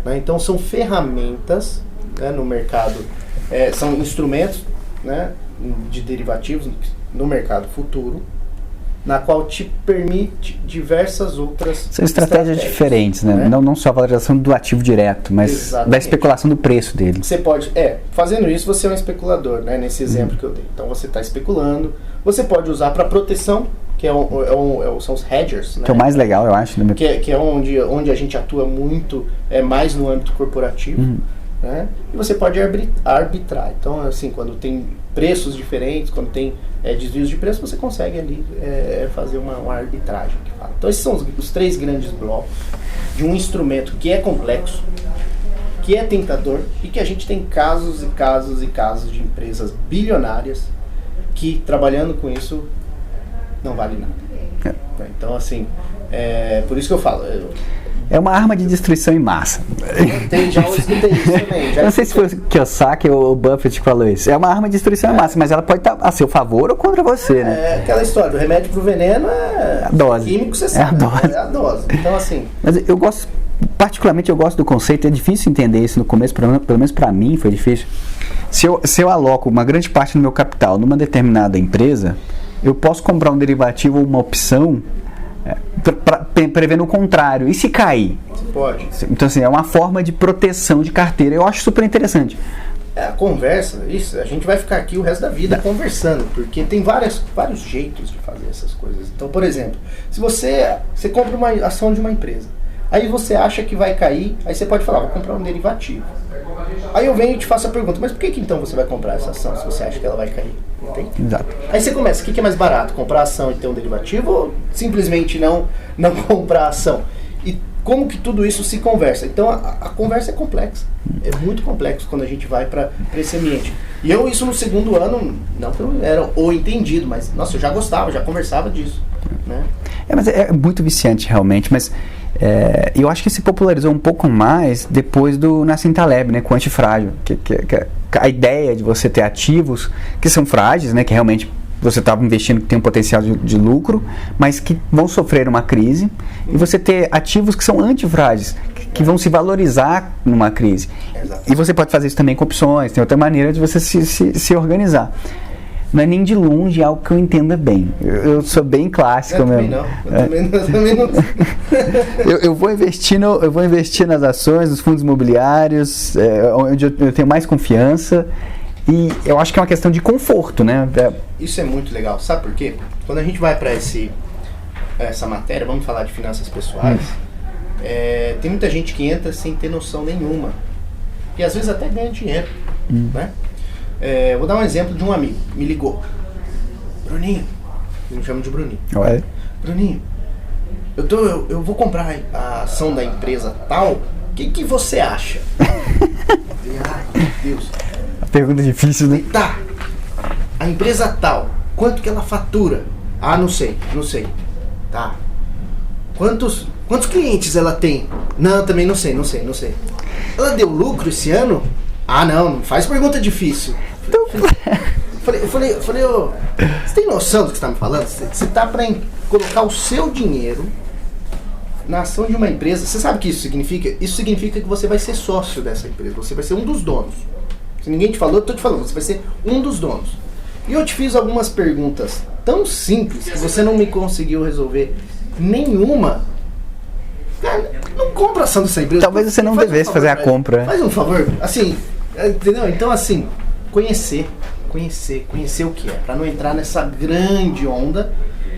Né? Então são ferramentas, né, no mercado, são instrumentos, né, de derivativos no mercado futuro, na qual te permite diversas outras São estratégias diferentes, né? Não só a valorização do ativo direto, mas exatamente, da especulação do preço dele. Você pode, fazendo isso você é um especulador, né, nesse exemplo que eu dei. Então você está especulando, você pode usar para proteção, que são os hedgers, né? Que é o mais legal, eu acho. Né? Que é onde a gente atua muito, mais no âmbito corporativo. Né? E você pode arbitrar. Então, assim, quando tem preços diferentes, quando tem desvios de preço, você consegue ali fazer uma arbitragem. Que fala. Então, esses são os 3 grandes blocos de um instrumento que é complexo, que é tentador, e que a gente tem casos e casos e casos de empresas bilionárias que, trabalhando com isso, não vale nada. Então, assim, por isso que eu falo... É uma arma de destruição em massa. Já escutei isso também. Não sei se foi o Kiyosaki ou o Buffett que falou isso. É uma arma de destruição em massa, mas ela pode estar a seu favor ou contra você, né? É aquela história, do remédio pro veneno a dose. Químico, você sabe. É a dose. Então, assim... Mas eu gosto, particularmente eu gosto do conceito, é difícil entender isso no começo, pelo menos para mim foi difícil. Se eu aloco uma grande parte do meu capital numa determinada empresa, eu posso comprar um derivativo ou uma opção prevendo o contrário. E se cair? Você pode. Então, assim, é uma forma de proteção de carteira. Eu acho super interessante. A conversa, isso, a gente vai ficar aqui o resto da vida conversando, porque tem vários jeitos de fazer essas coisas. Então, por exemplo, se você compra uma ação de uma empresa, aí você acha que vai cair, aí você pode falar, vou comprar um derivativo. Aí eu venho e te faço a pergunta, mas por que então você vai comprar essa ação se você acha que ela vai cair? Entende? Exato. Aí você começa, o que é mais barato? Comprar a ação e ter um derivativo, ou simplesmente não comprar a ação? E como que tudo isso se conversa? Então a conversa é complexa, é muito complexo quando a gente vai para esse ambiente. E isso no segundo ano, não que eu era o entendido, mas nossa, eu já gostava, já conversava disso. Né? Mas é muito viciante realmente, mas eu acho que se popularizou um pouco mais depois do Nassim Taleb, né, com o antifrágil, que a ideia de você ter ativos que são frágeis, né, que realmente você estava investindo que tem um potencial de lucro, mas que vão sofrer uma crise, e você ter ativos que são antifrágeis, que vão se valorizar numa crise. Exato. E você pode fazer isso também com opções, tem outra maneira de você se organizar. Não é nem de longe algo que eu entenda bem. Eu sou bem clássico mesmo. Eu também não. Eu vou investir nas ações, nos fundos imobiliários, onde eu tenho mais confiança. E eu acho que é uma questão de conforto, né? Isso é muito legal. Sabe por quê? Quando a gente vai para essa matéria, vamos falar de finanças pessoais, tem muita gente que entra sem ter noção nenhuma. E às vezes até ganha dinheiro, né? Vou dar um exemplo de um amigo, me ligou. Bruninho, eu me chamo de Bruninho. Ué? Bruninho, eu vou comprar a ação da empresa tal, o que você acha? Ai, meu Deus. A pergunta difícil, né? Tá, a empresa tal, quanto que ela fatura? Ah, não sei. Tá. Quantos clientes ela tem? Não, também não sei. Ela deu lucro esse ano? Ah, não faz pergunta difícil. Eu falei, ô, você tem noção do que você tá me falando? Você tá pra colocar o seu dinheiro na ação de uma empresa. Você sabe o que isso significa? Isso significa que você vai ser sócio dessa empresa. Você vai ser um dos donos. Se ninguém te falou, eu tô te falando. Você vai ser um dos donos. E eu te fiz algumas perguntas tão simples que você não me conseguiu resolver nenhuma. Cara, não compra ação dessa empresa. Talvez você não devesse fazer a compra. Faz um favor. Assim, entendeu? Então, assim, conhecer o que é. Pra não entrar nessa grande onda,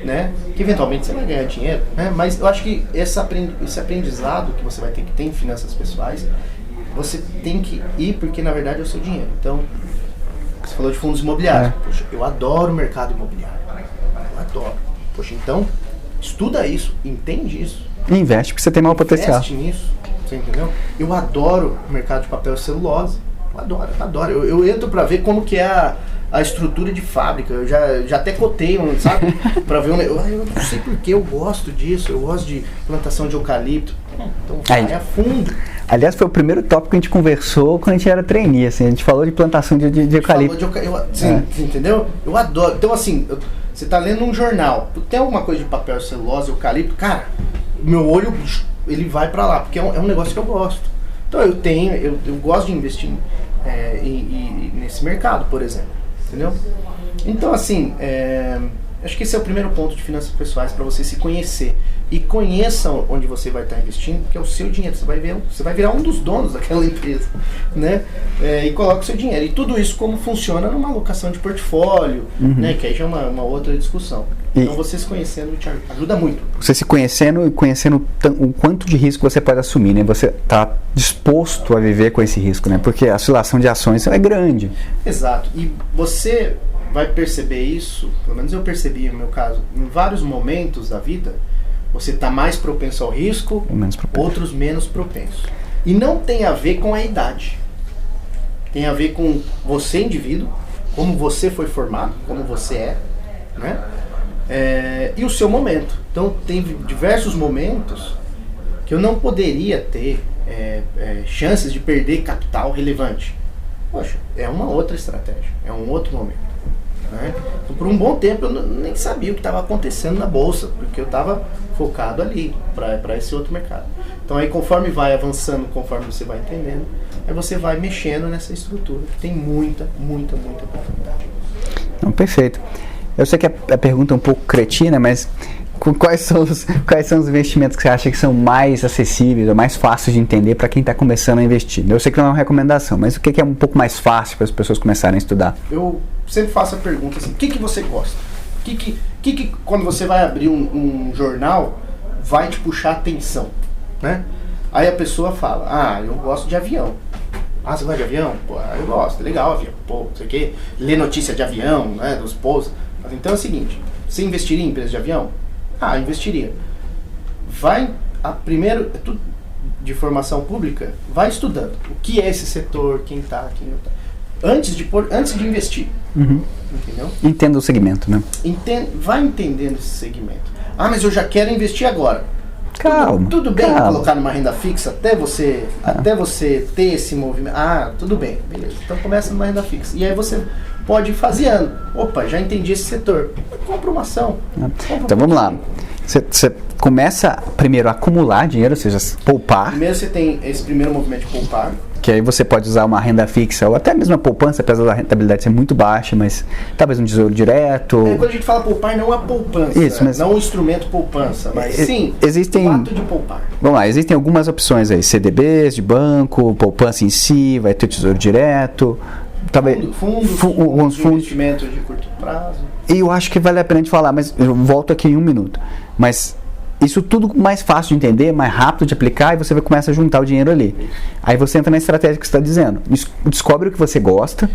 né? Que eventualmente você vai ganhar dinheiro, né? Mas eu acho que esse aprendizado que você vai ter que ter em finanças pessoais, você tem que ir porque, na verdade, é o seu dinheiro. Então, você falou de fundos imobiliários. Poxa, eu adoro o mercado imobiliário. Eu adoro. Poxa, então, estuda isso, entende isso. Investe porque você tem maior potencial. Investe nisso, você entendeu? Eu adoro o mercado de papel e celulose. Eu adoro. Eu entro pra ver como que é a estrutura de fábrica. Eu já até cotei, sabe? Pra ver eu não sei porque eu gosto disso. Eu gosto de plantação de eucalipto. Então vai a fundo. Aliás, foi o primeiro tópico que a gente conversou quando a gente era trainee, assim, a gente falou de plantação de eucalipto. Entendeu? Eu adoro. Então, assim, você tá lendo um jornal, tem alguma coisa de papel, celulose, eucalipto, cara, meu olho, ele vai pra lá, porque é um negócio que eu gosto. Então, eu gosto de investir nesse mercado, por exemplo, entendeu? Então, assim, acho que esse é o primeiro ponto de finanças pessoais, para você se conhecer. E conheça onde você vai estar investindo, que é o seu dinheiro. Você vai virar um dos donos daquela empresa, né? E coloca o seu dinheiro. E tudo isso como funciona numa alocação de portfólio, né? Que aí já é uma outra discussão. Então você se conhecendo te ajuda muito. Você se conhecendo e conhecendo o quanto de risco você pode assumir, né? Você está disposto a viver com esse risco, né? Porque a oscilação de ações é grande. Exato. E você vai perceber isso, pelo menos eu percebi no meu caso, em vários momentos da vida. Você está mais propenso ao risco, outros menos propensos. E não tem a ver com a idade. Tem a ver com você, indivíduo, como você foi formado, como você é, né? E o seu momento. Então, tem diversos momentos que eu não poderia ter chances de perder capital relevante. Poxa, é uma outra estratégia, é um outro momento. Né? Então, por um bom tempo eu nem sabia o que estava acontecendo na bolsa, porque eu estava focado ali para esse outro mercado. Então aí conforme vai avançando, conforme você vai entendendo, aí você vai mexendo nessa estrutura que tem muita oportunidade. Não, perfeito. Eu sei que a pergunta é um pouco cretina, mas quais são os investimentos que você acha que são mais acessíveis ou mais fáceis de entender para quem está começando a investir? Eu sei que não é uma recomendação, mas o que é um pouco mais fácil para as pessoas começarem a estudar? Eu sempre faço a pergunta assim, o que você gosta? O que quando você vai abrir um jornal vai te puxar atenção, né? Aí a pessoa fala, eu gosto de avião. Ah, você gosta de avião? Pô, eu gosto, é legal avião. Pô, não sei o quê, ler notícia de avião, né, dos pousos. Então é o seguinte, você investiria em empresa de avião? Investiria. Primeiro, é tudo de formação pública, vai estudando o que é esse setor, quem não tá. Antes de investir. Entendeu? Entenda o segmento, né? Vai entendendo esse segmento. Mas eu já quero investir agora. Calma. Tudo bem colocar numa renda fixa até você ter esse movimento. Tudo bem, beleza. Então começa numa renda fixa. E aí você pode ir faseando. Opa, já entendi esse setor. Compra uma ação. Então vamos lá. Você começa primeiro a acumular dinheiro, ou seja, poupar. Primeiro você tem esse primeiro movimento de poupar. Que aí você pode usar uma renda fixa ou até mesmo a poupança, apesar da rentabilidade ser muito baixa, mas talvez um tesouro direto. Quando a gente fala poupar, não a poupança, isso, mas não o instrumento poupança, mas sim o ato de poupar. Vamos lá, existem algumas opções aí, CDBs de banco, poupança em si, vai ter tesouro direto, talvez fundos de investimento de curto prazo. E eu acho que vale a pena de falar, mas eu volto aqui em um minuto. Mas isso tudo mais fácil de entender, mais rápido de aplicar, e você começa a juntar o dinheiro ali. Aí você entra na estratégia que você está dizendo. Descobre o que você gosta.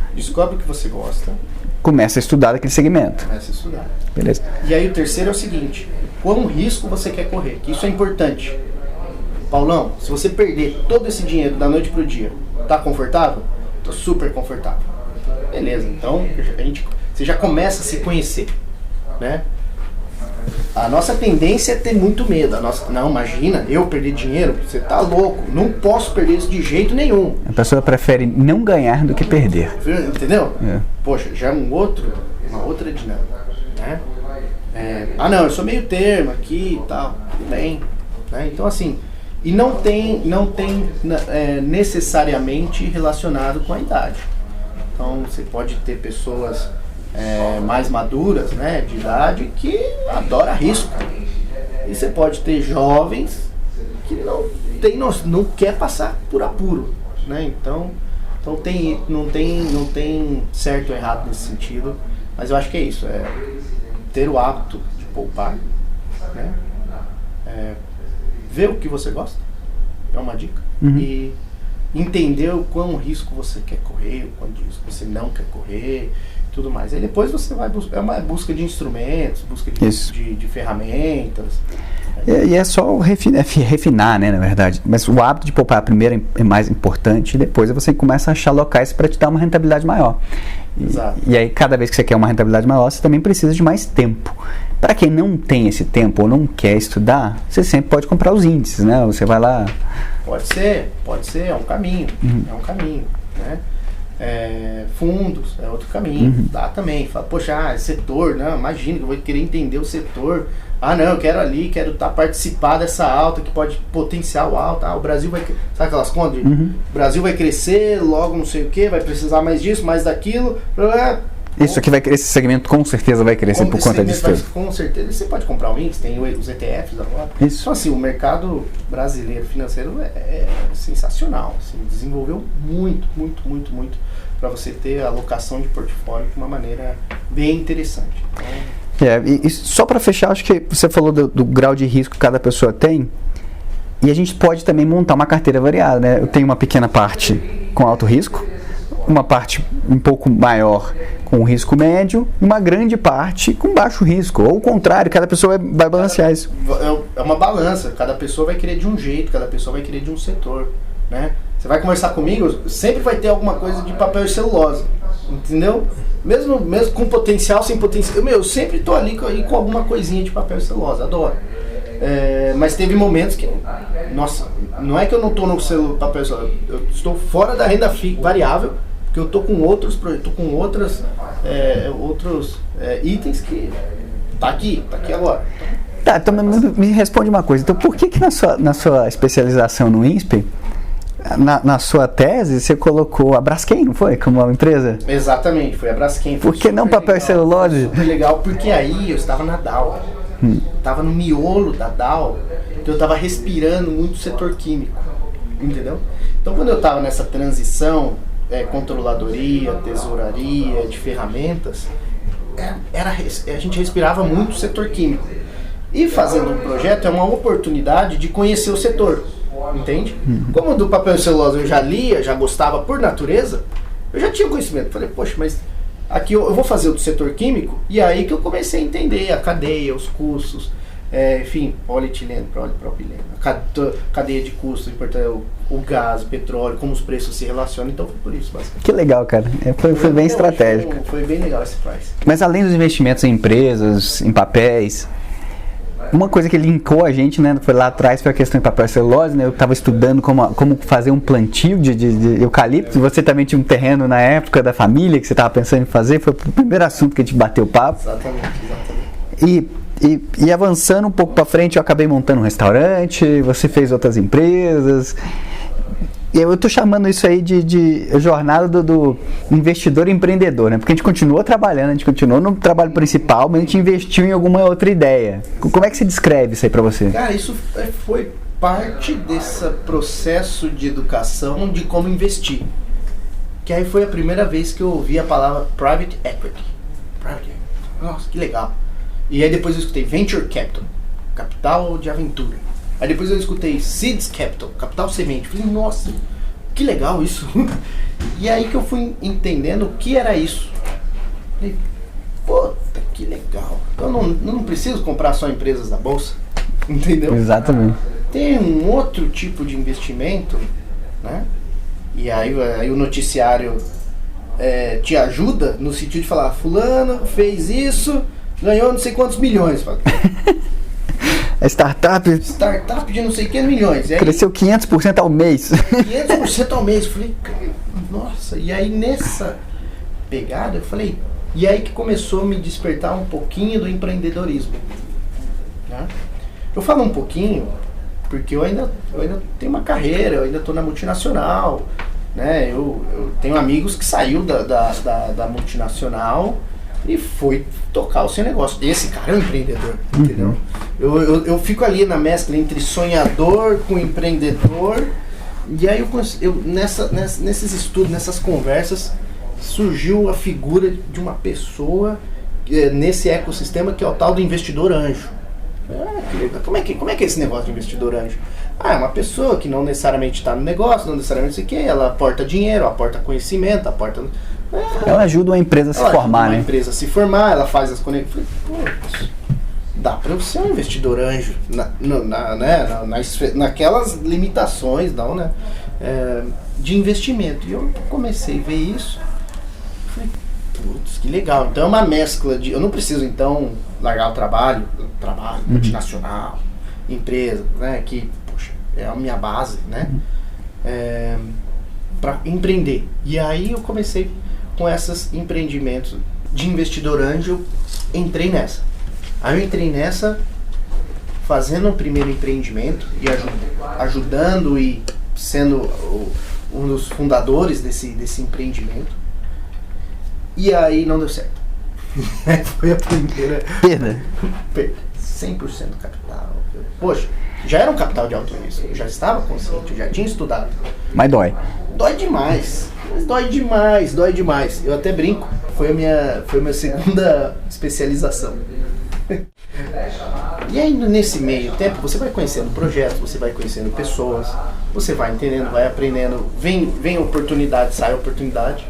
começa a estudar daquele segmento. Começa a estudar. Beleza. E aí o terceiro é o seguinte, qual risco você quer correr? Que isso é importante. Paulão, se você perder todo esse dinheiro da noite pro dia, tá confortável? Tô super confortável. Beleza, então você já começa a se conhecer, né? A nossa tendência é ter muito medo. Não, imagina, eu perder dinheiro, você tá louco, não posso perder isso de jeito nenhum. A pessoa prefere não ganhar do que perder. Entendeu? É. Poxa, já é uma outra dinâmica, né? Não, eu sou meio termo aqui e tal, tudo bem, né? Então assim, e não tem necessariamente relacionado com a idade. Então você pode ter pessoas mais maduras, né, de idade, que adora risco. E você pode ter jovens que não quer passar por apuro, né? Então não tem certo ou errado nesse sentido, mas eu acho que é isso, ter o hábito de poupar, né? Ver o que você gosta, é uma dica, e entender o quão risco você quer correr, o quanto risco você não quer correr, tudo mais. Aí depois você vai buscar, uma busca de instrumentos, busca de ferramentas. E é só refinar, né, na verdade. Mas o hábito de poupar primeiro é mais importante, e depois você começa a achar locais para te dar uma rentabilidade maior. Exato. E aí, cada vez que você quer uma rentabilidade maior, você também precisa de mais tempo. Para quem não tem esse tempo ou não quer estudar, você sempre pode comprar os índices, né? Você vai lá... Pode ser, é um caminho, né? Fundos, é outro caminho, dá também. Fala, poxa, setor, não, imagina que eu vou querer entender o setor. Não, eu quero participar dessa alta que pode potencial alta. O Brasil vai, sabe aquelas contas? O Brasil vai crescer, logo não sei o que, vai precisar mais disso, mais daquilo. Isso aqui esse segmento com certeza vai crescer por conta disso tudo. Com certeza, você pode comprar um índice, tem os ETFs agora. Isso. Então assim, o mercado brasileiro financeiro é sensacional, assim, desenvolveu muito para você ter a alocação de portfólio de uma maneira bem interessante. E só para fechar, acho que você falou do grau de risco que cada pessoa tem, e a gente pode também montar uma carteira variada, né? Eu tenho uma pequena parte com alto risco, uma parte um pouco maior com risco médio, uma grande parte com baixo risco, ou o contrário, cada pessoa vai balancear isso. É uma balança, cada pessoa vai querer de um jeito, cada pessoa vai querer de um setor, né? Você vai conversar comigo, sempre vai ter alguma coisa de papel e celulose, entendeu? Mesmo com potencial, sem potencial, eu sempre tô ali com alguma coisinha de papel e celulose, adoro. Mas teve momentos que, nossa, não é que eu não tô no papel e celulose, eu estou fora da renda variável, porque eu tô com outros itens que tá aqui agora. Tá, então me responde uma coisa. Então, por que na sua especialização no INSPE, na sua tese, você colocou a Braskem, não foi? Como uma empresa? Exatamente, foi a Braskem. Por que não papel e celulose? Super legal, porque aí eu estava na Dow. Estava no miolo da Dow, que eu estava respirando muito o setor químico, entendeu? Então, quando eu estava nessa transição, controladoria, tesouraria, de ferramentas, a gente respirava muito o setor químico. E fazendo um projeto é uma oportunidade de conhecer o setor, entende? Como do papel e celulose eu já lia, já gostava por natureza, eu já tinha conhecimento. Falei, poxa, mas aqui eu vou fazer o do setor químico, e aí que eu comecei a entender a cadeia, os custos, enfim, polietileno, propileno, cadeia de custos, o gás, o petróleo, como os preços se relacionam, então foi por isso, basicamente. Que legal, cara. Foi bem estratégico. Foi bem legal esse price. Mas além dos investimentos em empresas, em papéis, uma coisa que linkou a gente, né, foi lá atrás, foi a questão de papel e celulose, né? Eu estava estudando como fazer um plantio de eucalipto. Você também tinha um terreno na época da família que você estava pensando em fazer, foi o primeiro assunto que a gente bateu papo. Exatamente. E avançando um pouco para frente, eu acabei montando um restaurante, você fez outras empresas. Eu estou chamando isso aí de jornada do investidor empreendedor, né? Porque a gente continuou trabalhando, a gente continuou no trabalho principal, mas a gente investiu em alguma outra ideia. Como é que você descreve isso aí para você? Cara, isso foi parte desse processo de educação de como investir. Que aí foi a primeira vez que eu ouvi a palavra Private Equity. Nossa, que legal. E aí depois eu escutei Venture Capital, capital de aventura. Aí depois eu escutei Seeds Capital, capital semente. Falei, nossa, que legal isso. E aí que eu fui entendendo o que era isso. Falei, puta, que legal. Eu não preciso comprar só empresas da Bolsa, entendeu? Exatamente. Tem um outro tipo de investimento, né? E aí o noticiário te ajuda no sentido de falar, fulano fez isso, ganhou não sei quantos milhões. Startup de não sei quantos milhões. E aí, cresceu 500% ao mês. 500% ao mês. Eu falei, nossa. E aí nessa pegada, eu falei, e aí que começou a me despertar um pouquinho do empreendedorismo. Né? Eu falo um pouquinho porque eu ainda tenho uma carreira, eu ainda estou na multinacional, né? Eu tenho amigos que saiu da multinacional e foi tocar o seu negócio. Esse cara é um empreendedor, entendeu? Eu fico ali na mescla entre sonhador com empreendedor, e aí nesses estudos, nessas conversas, surgiu a figura de uma pessoa nesse ecossistema que é o tal do investidor anjo. Que legal. Como é que é esse negócio de investidor anjo? É uma pessoa que não necessariamente está no negócio, não necessariamente sei o que, ela aporta dinheiro, aporta conhecimento, aporta... Ela ajuda uma empresa a se formar, né? Uma empresa a se formar, ela faz as conexões. Dá para eu ser um investidor anjo naquelas limitações, não, né? De investimento. E eu comecei a ver isso. Falei, putz, que legal. Então é uma mescla de... Eu não preciso, então, largar o trabalho multinacional, empresa, né? Que, poxa, é a minha base, né? Para empreender. E aí eu comecei com esses empreendimentos de investidor anjo, entrei nessa. Aí eu entrei nessa fazendo o primeiro empreendimento e ajudando e sendo um dos fundadores desse empreendimento. E aí não deu certo. Foi a primeira perda. 100% do capital. Poxa, já era um capital de alto risco, eu já estava consciente, eu já tinha estudado. Mas dói. Dói demais, mas dói demais. Eu até brinco, foi a minha segunda especialização. E aí nesse meio tempo você vai conhecendo projetos, você vai conhecendo pessoas, você vai entendendo, vai aprendendo, vem oportunidade, sai oportunidade.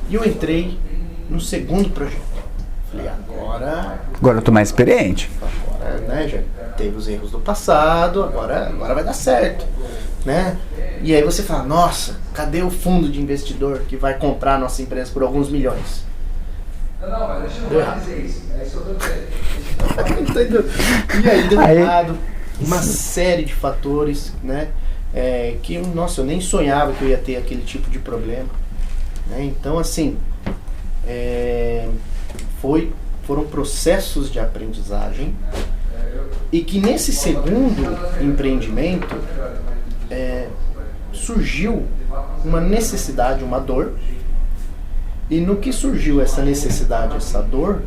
E eu entrei no segundo projeto. Falei, agora eu tô mais experiente. Agora, né, já teve os erros do passado, agora vai dar certo, né? E aí você fala, nossa, cadê o fundo de investidor que vai comprar a nossa empresa por alguns milhões? Deu errado. E aí deu errado. Uma série de fatores, né? Que, nossa, eu nem sonhava que eu ia ter aquele tipo de problema. Né? Então, assim, foram processos de aprendizagem e que nesse segundo empreendimento surgiu uma necessidade, uma dor, e no que surgiu essa necessidade, essa dor,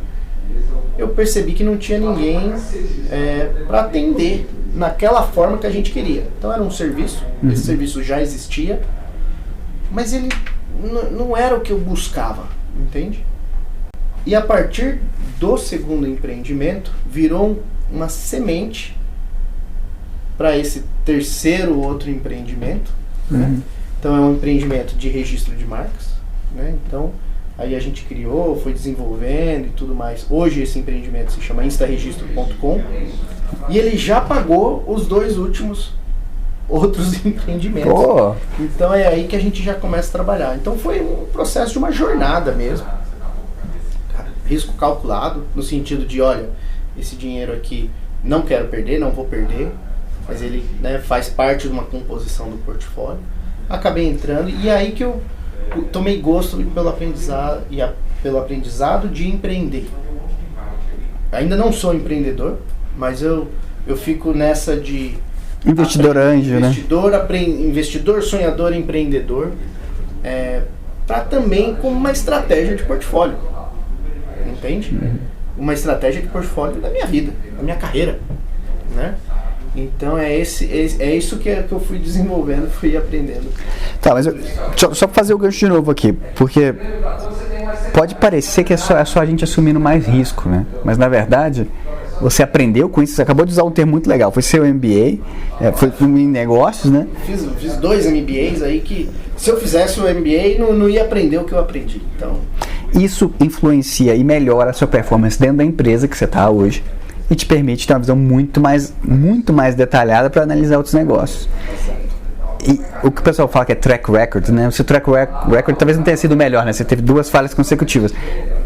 eu percebi que não tinha ninguém para atender naquela forma que a gente queria. Então era um serviço, esse serviço já existia, mas ele não era o que eu buscava, entende? E a partir do segundo empreendimento, virou uma semente para esse terceiro outro empreendimento. Né? Então é um empreendimento de registro de marcas. Né? Então aí a gente criou, foi desenvolvendo e tudo mais. Hoje esse empreendimento se chama instaregistro.com e ele já pagou os 2 últimos outros empreendimentos. Oh. Então é aí que a gente já começa a trabalhar. Então foi um processo de uma jornada mesmo. Risco calculado, no sentido de, olha, esse dinheiro aqui não quero perder, não vou perder, mas ele, né, faz parte de uma composição do portfólio. Acabei entrando e aí que eu tomei gosto pelo aprendizado de empreender. Ainda não sou empreendedor, mas eu fico nessa de investidor anjo, investidor, sonhador, empreendedor, para também como uma estratégia de portfólio. Entende? Uma estratégia de portfólio da minha vida, da minha carreira, né? Então é isso que eu fui desenvolvendo, fui aprendendo. Tá, mas só pra fazer o gancho de novo aqui, porque pode parecer que é só a gente assumindo mais risco, né? Mas na verdade, você aprendeu com isso, você acabou de usar um termo muito legal, foi seu MBA, foi em negócios, né? Fiz 2 MBAs aí que, se eu fizesse o MBA, não ia aprender o que eu aprendi, então... isso influencia e melhora a sua performance dentro da empresa que você está hoje e te permite ter uma visão muito mais detalhada para analisar outros negócios. E o que o pessoal fala que é track record, né? O seu track record talvez não tenha sido o melhor, né? Você teve 2 falhas consecutivas.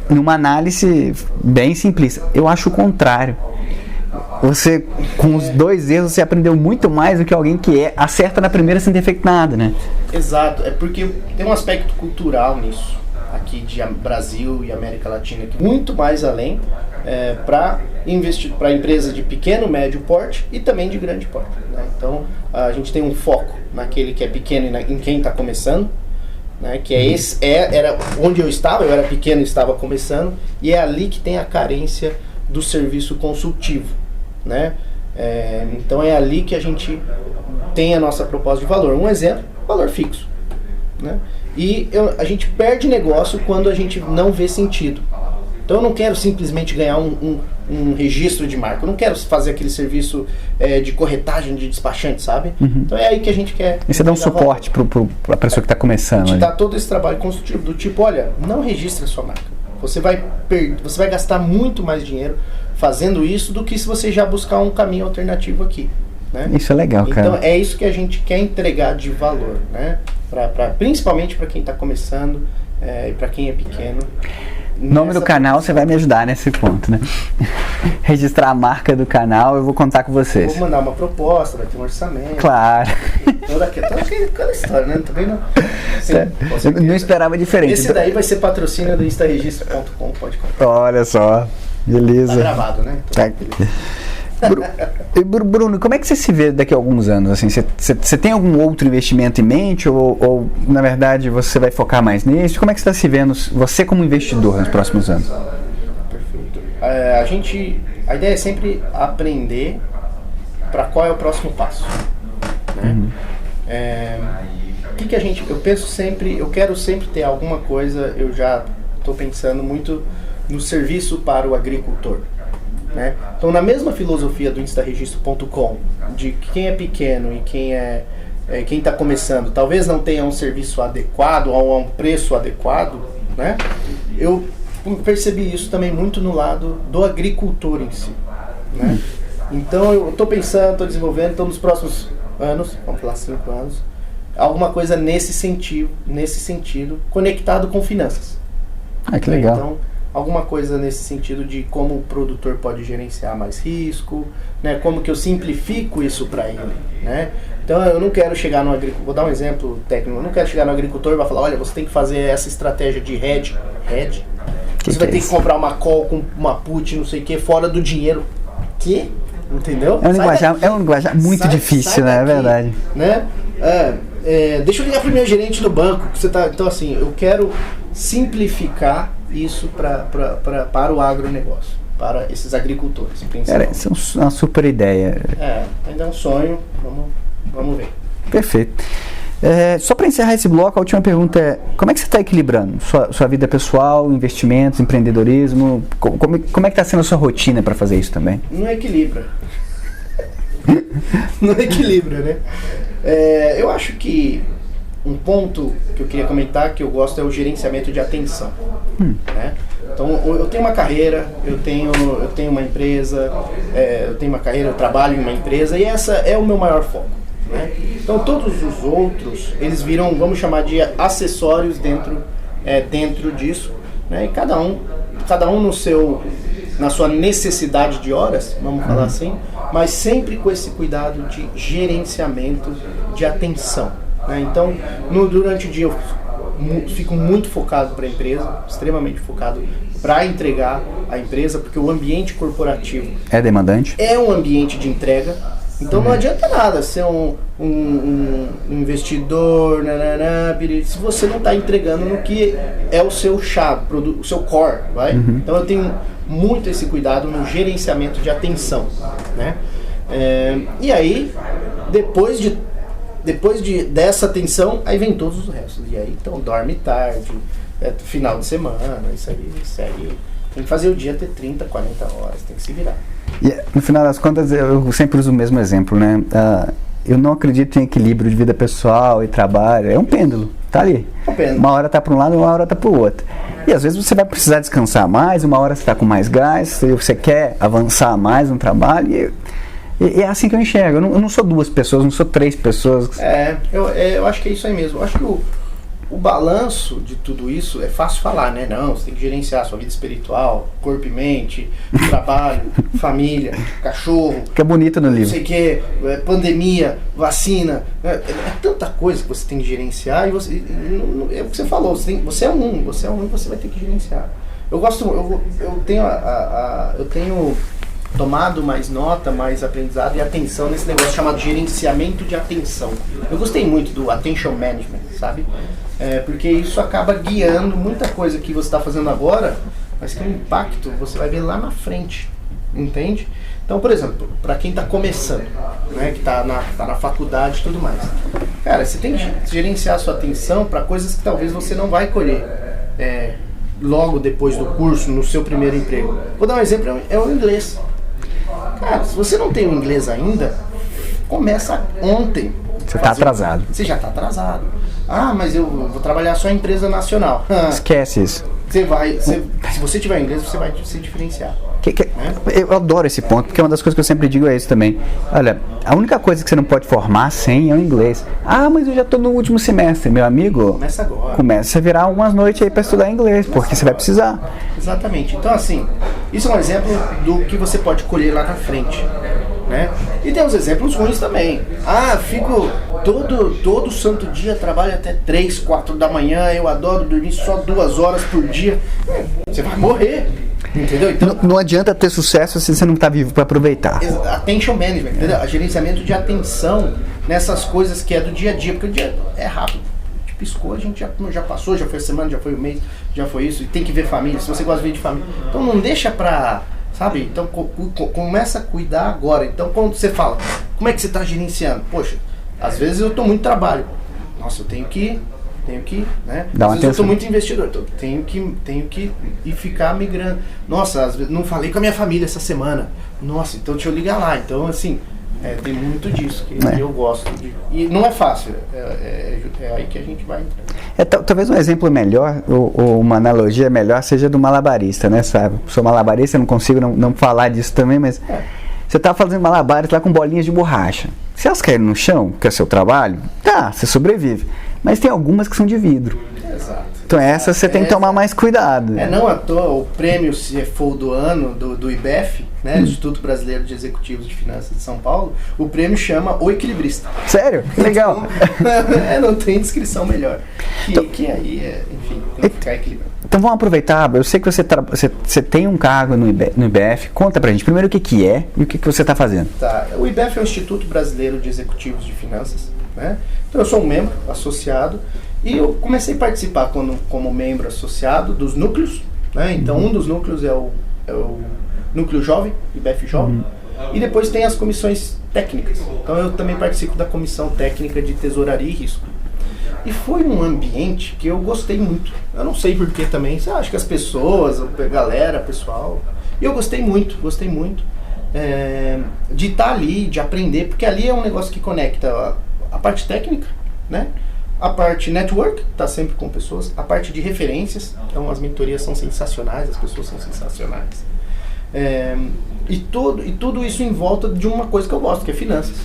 Numa análise bem simplista, eu acho o contrário. Você, com os 2 erros, você aprendeu muito mais do que alguém que acerta na primeira sem ter feito nada, né? Exato, é porque tem um aspecto cultural nisso, aqui de Brasil e América Latina, que muito mais além para empresas de pequeno, médio porte e também de grande porte, né? Então, a gente tem um foco naquele que é pequeno e em quem está começando, né? Que era onde eu era pequeno e estava começando, e é ali que tem a carência do serviço consultivo, né? Então é ali que a gente tem a nossa proposta de valor. Um exemplo, valor fixo, né? E a gente perde negócio quando a gente não vê sentido. Então eu não quero simplesmente ganhar um registro de marca, eu não quero fazer aquele serviço de corretagem de despachante, sabe? Então é aí que a gente quer. E você dá um suporte para a pessoa que está começando. A gente dá todo esse trabalho consultivo, do tipo, olha, não registre a sua marca. Você vai gastar muito mais dinheiro fazendo isso do que se você já buscar um caminho alternativo aqui, né? Isso é legal, cara. Então é isso que a gente quer entregar de valor, né? Principalmente para quem está começando e para quem é pequeno. Nome do canal, você vai me ajudar nesse ponto, né? Registrar a marca do canal, eu vou contar com vocês. Vou mandar uma proposta, vai ter um orçamento. Claro. Toda aquela história, né? Também não. Sim, eu não esperava diferente. Esse daí vai ser patrocínio do instaregistro.com, pode contar. Olha só, beleza. Tá gravado, né? Tá. Bruno, como é que você se vê daqui a alguns anos? Assim, você tem algum outro investimento em mente ou na verdade você vai focar mais nisso? Como é que você está se vendo, você como investidor, nos próximos anos? Perfeito. A ideia é sempre aprender para qual é o próximo passo, né? Eu quero sempre ter alguma coisa. Eu já estou pensando muito no serviço para o agricultor, né? Então, na mesma filosofia do instaregistro.com, de quem é pequeno e quem está começando, talvez não tenha um serviço adequado ou um preço adequado, né? Eu percebi isso também muito no lado do agricultor em si, né? Então, eu estou pensando, estou desenvolvendo, então nos próximos anos, vamos falar 5 anos, alguma coisa nesse sentido, conectado com finanças. Que legal. Então, alguma coisa nesse sentido de como o produtor pode gerenciar mais risco, né? Como que eu simplifico isso para ele, né? Então eu não quero chegar no agricultor, vou dar um exemplo técnico, eu não quero chegar no agricultor e vai falar, olha, você tem que fazer essa estratégia de hedge, você vai ter que comprar uma call com uma put, não sei o que, fora do dinheiro, que, entendeu? É um linguajar muito difícil, né? É verdade. Né? Deixa eu ligar pro meu gerente do banco, que você tá, então assim, eu quero simplificar isso para o agronegócio, para esses agricultores. Cara, isso é uma super ideia. Ainda é um sonho, vamos ver. Perfeito. Só para encerrar esse bloco, a última pergunta é: como é que você está equilibrando sua vida pessoal, investimentos, empreendedorismo? Como é que está sendo a sua rotina para fazer isso também? Não equilibra. Não equilibra, né? Eu acho que um ponto que eu queria comentar que eu gosto é o gerenciamento de atenção, né? Então eu tenho uma carreira, eu tenho uma empresa, eu tenho uma carreira, eu trabalho em uma empresa e essa é o meu maior foco, né? Então todos os outros, eles viram, vamos chamar de acessórios dentro disso, né? E cada um na sua necessidade de horas, vamos falar assim, mas sempre com esse cuidado de gerenciamento de atenção, né? Então, durante o dia eu fico muito focado para a empresa, extremamente focado para entregar a empresa, porque o ambiente corporativo é demandante, é um ambiente de entrega. Então não adianta nada ser um investidor, se você não está entregando no que é o seu chave, o seu core, vai? Então eu tenho muito esse cuidado no gerenciamento de atenção, né? E aí, depois dessa atenção, aí vem todos os restos. E aí, então, dorme tarde, final de semana, isso aí segue. Tem que fazer o dia ter 30, 40 horas, tem que se virar. E, no final das contas, eu sempre uso o mesmo exemplo, né? Eu não acredito em equilíbrio de vida pessoal e trabalho. É um pêndulo, tá ali. É um pêndulo. Uma hora tá para um lado, uma hora tá para o outro. E às vezes você vai precisar descansar mais, uma hora você está com mais gás, você quer avançar mais no trabalho, e é assim que eu enxergo. Eu não sou 2 pessoas, não sou 3 pessoas. Eu acho que é isso aí mesmo. Eu acho que o balanço de tudo isso é fácil falar, né? Não, você tem que gerenciar a sua vida espiritual, corpo e mente, trabalho, família, cachorro. Que é bonito no livro. Não sei o que, pandemia, vacina. É tanta coisa que você tem que gerenciar e você. É o que você falou, você é um e você vai ter que gerenciar. Eu tenho tomado mais nota, mais aprendizado e atenção nesse negócio chamado gerenciamento de atenção. Eu gostei muito do attention management, sabe? Porque isso acaba guiando muita coisa que você está fazendo agora, mas que o impacto você vai ver lá na frente, entende? Então, por exemplo, para quem está começando, né, que está na faculdade e tudo mais, cara, você tem que gerenciar a sua atenção para coisas que talvez você não vai colher logo depois do curso, no seu primeiro emprego. Vou dar um exemplo, é o inglês. Cara, se você não tem o inglês ainda, começa ontem. Você está atrasado. Você já está atrasado. Ah, mas eu vou trabalhar só em empresa nacional. Esquece isso. Se você tiver inglês, você vai se diferenciar. Eu adoro esse ponto, porque uma das coisas que eu sempre digo é isso também. Olha, a única coisa que você não pode formar sem é o inglês. Ah, mas eu já estou no último semestre, meu amigo. Começa agora. Começa a virar algumas noites aí para estudar inglês, porque você vai precisar. Exatamente. Então, assim, isso é um exemplo do que você pode colher lá na frente, né? E tem os exemplos ruins também. Ah, fico todo santo dia, trabalho até 3, 4 da manhã, eu adoro dormir só 2 horas por dia. Você vai morrer. Entendeu? Então, não adianta ter sucesso se você não está vivo para aproveitar. Attention management, entendeu? Gerenciamento de atenção nessas coisas que é do dia a dia, porque o dia é rápido. Piscou, a gente já passou, já foi a semana, já foi o mês, já foi isso. E tem que ver família, se você gosta de ver de família. Então não deixa pra, sabe? Então começa a cuidar agora. Então quando você fala, como é que você está gerenciando? Poxa, às vezes eu tô muito trabalho. Nossa, eu tenho que, né? Dá uma às vezes eu atenção. tô muito investidor, tenho que ir ficar migrando. Nossa, às vezes não falei com a minha família essa semana. Nossa, então deixa eu ligar lá. Então, assim, tem muito disso que eu gosto de. E não é fácil, é aí que a gente vai entrar. Talvez um exemplo melhor, ou uma analogia melhor, seja do malabarista, né? Sabe? Sou malabarista, não consigo não falar disso também, mas você tá fazendo malabares lá com bolinhas de borracha. Se elas caírem no chão, que é seu trabalho, você sobrevive. Mas tem algumas que são de vidro. Exato. Então essas você tem que tomar mais cuidado. Não à toa, o prêmio CFO do ano do IBEF, né, Instituto Brasileiro de Executivos de Finanças de São Paulo, o prêmio chama O Equilibrista. Sério? Legal. Não tem descrição melhor. Que aí, enfim, tem que ficar equilibrado. Então vamos aproveitar, eu sei que você tem um cargo no IBEF, conta pra gente primeiro o que é e o que você está fazendo. Tá, o IBEF é o Instituto Brasileiro de Executivos de Finanças, né? Então eu sou um membro associado e eu comecei a participar como membro associado dos núcleos, né? Então um dos núcleos é o Núcleo Jovem, IBEF Jovem, e depois tem as comissões técnicas. Então eu também participo da Comissão Técnica de Tesouraria e Risco. E foi um ambiente que eu gostei muito. Eu não sei porquê também, acho que as pessoas, a galera, pessoal. E eu gostei muito de estar ali, de aprender, porque ali é um negócio que conecta a parte técnica, né? A parte network, tá sempre com pessoas, a parte de referências, então as mentorias são sensacionais, as pessoas são sensacionais. E tudo isso em volta de uma coisa que eu gosto, que é finanças.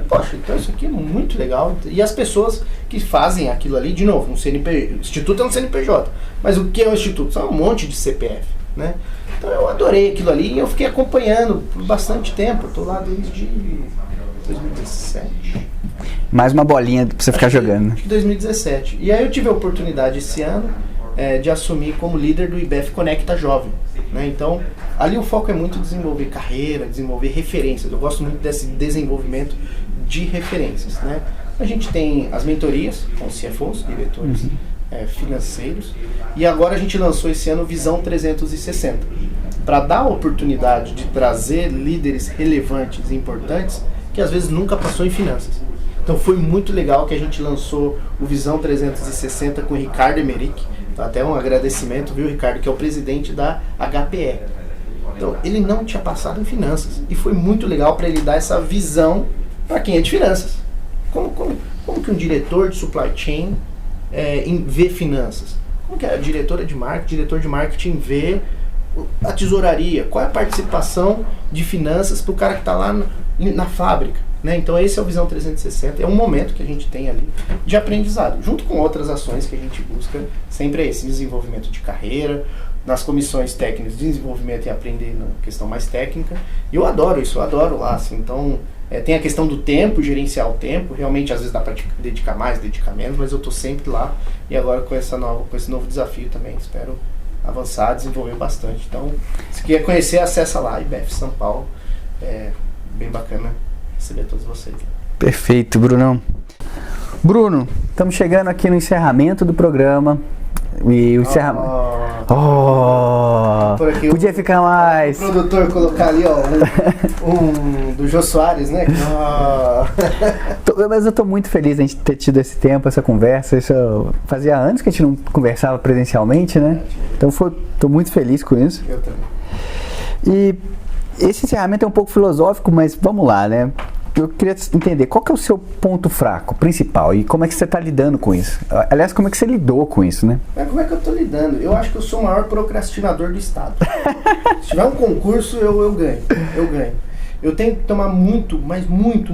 Poxa, então isso aqui é muito legal. E as pessoas que fazem aquilo ali, de novo, o Instituto é um CNPJ, mas o que é o Instituto? São um monte de CPF, né? Então eu adorei aquilo ali e eu fiquei acompanhando por bastante tempo. Eu tô lá desde 2017. Mais uma bolinha pra você ficar jogando. Acho que 2017. E aí eu tive a oportunidade esse ano de assumir como líder do IBEF Conecta Jovem, né? Então, ali o foco é muito desenvolver carreira, desenvolver referências. Eu gosto muito desse desenvolvimento de referências, né? A gente tem as mentorias com os CFOs, diretores financeiros, e agora a gente lançou esse ano Visão 360, para dar a oportunidade de trazer líderes relevantes e importantes que às vezes nunca passou em finanças. Então foi muito legal que a gente lançou o Visão 360 com o Ricardo Emerick. Então, até um agradecimento, viu, Ricardo, que é o presidente da HPE. Então ele não tinha passado em finanças e foi muito legal para ele dar essa visão para quem é de finanças. Como que um diretor de supply chain vê finanças? como que é? A diretora de marketing, diretor de marketing vê a tesouraria, qual é a participação de finanças para o cara que está lá na fábrica, né? Então esse é o Visão 360, é um momento que a gente tem ali de aprendizado, junto com outras ações que a gente busca, sempre esse desenvolvimento de carreira, nas comissões técnicas de desenvolvimento e aprender na questão mais técnica, e eu adoro isso, eu adoro lá, assim, então tem a questão do tempo, gerenciar o tempo, realmente às vezes dá para dedicar mais, dedicar menos, mas eu estou sempre lá, e agora com esse novo desafio também, espero avançar, desenvolver bastante. Então, se quer conhecer, acessa lá, IBF São Paulo. É bem bacana receber todos vocês. Perfeito, Brunão. Bruno, estamos chegando aqui no encerramento do programa. E o encerramento... podia ficar mais. O produtor colocar ali, ó, um do Jô Soares, né? Mas eu tô muito feliz de a gente ter tido esse tempo, essa conversa. Isso fazia anos que a gente não conversava presencialmente, né? Então tô muito feliz com isso. Eu também. E esse encerramento é um pouco filosófico, mas vamos lá, né? Eu queria entender qual que é o seu ponto fraco, principal, e como é que você está lidando com isso? Aliás, como é que você lidou com isso, né? Mas como é que eu estou lidando? Eu acho que eu sou o maior procrastinador do estado. Se tiver um concurso, eu ganho. Eu tenho que tomar muito, mas muito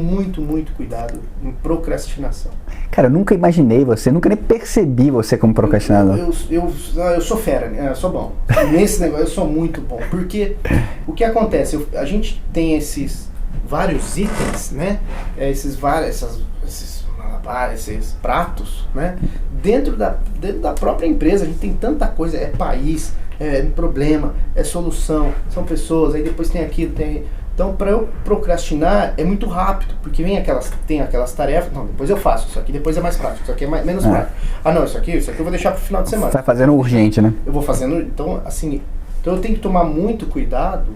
cuidado em procrastinação. Cara, eu nunca imaginei você, nunca nem percebi você como procrastinador. Eu sou fera, né? Eu sou bom. Nesse negócio eu sou muito bom. Porque o que acontece? A gente tem esses vários itens, né? Esses pratos, né? Dentro da própria empresa, a gente tem tanta coisa, é país, é problema, é solução, são pessoas, aí depois tem aquilo, Então, para eu procrastinar, é muito rápido, porque tem aquelas tarefas, não, depois eu faço, isso aqui depois é mais prático, isso aqui é menos prático. Ah, não, isso aqui eu vou deixar pro final de semana. Você tá fazendo urgente, né? Eu vou fazendo, então, assim, eu tenho que tomar muito cuidado,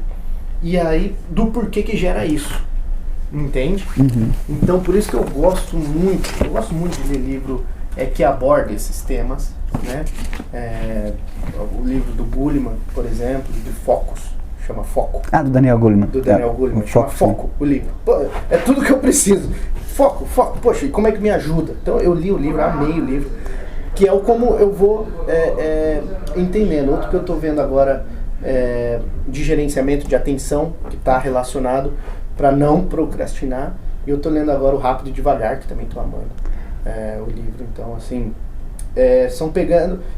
e aí, do porquê que gera isso, entende? Uhum. Então, por isso que eu gosto muito de ler livro que aborda esses temas, né? O livro do Goleman, por exemplo, do Focus, chama Foco. Ah, do Daniel Goleman. Do Daniel Goleman, chama Foco, o livro. Pô, é tudo que eu preciso. Foco, poxa, e como é que me ajuda? Então eu li o livro, amei o livro, que é como eu vou entendendo. Outro que eu estou vendo agora de gerenciamento de atenção, que está relacionado para não procrastinar, e eu estou lendo agora o Rápido e Devagar, que também estou amando o livro. Então, assim,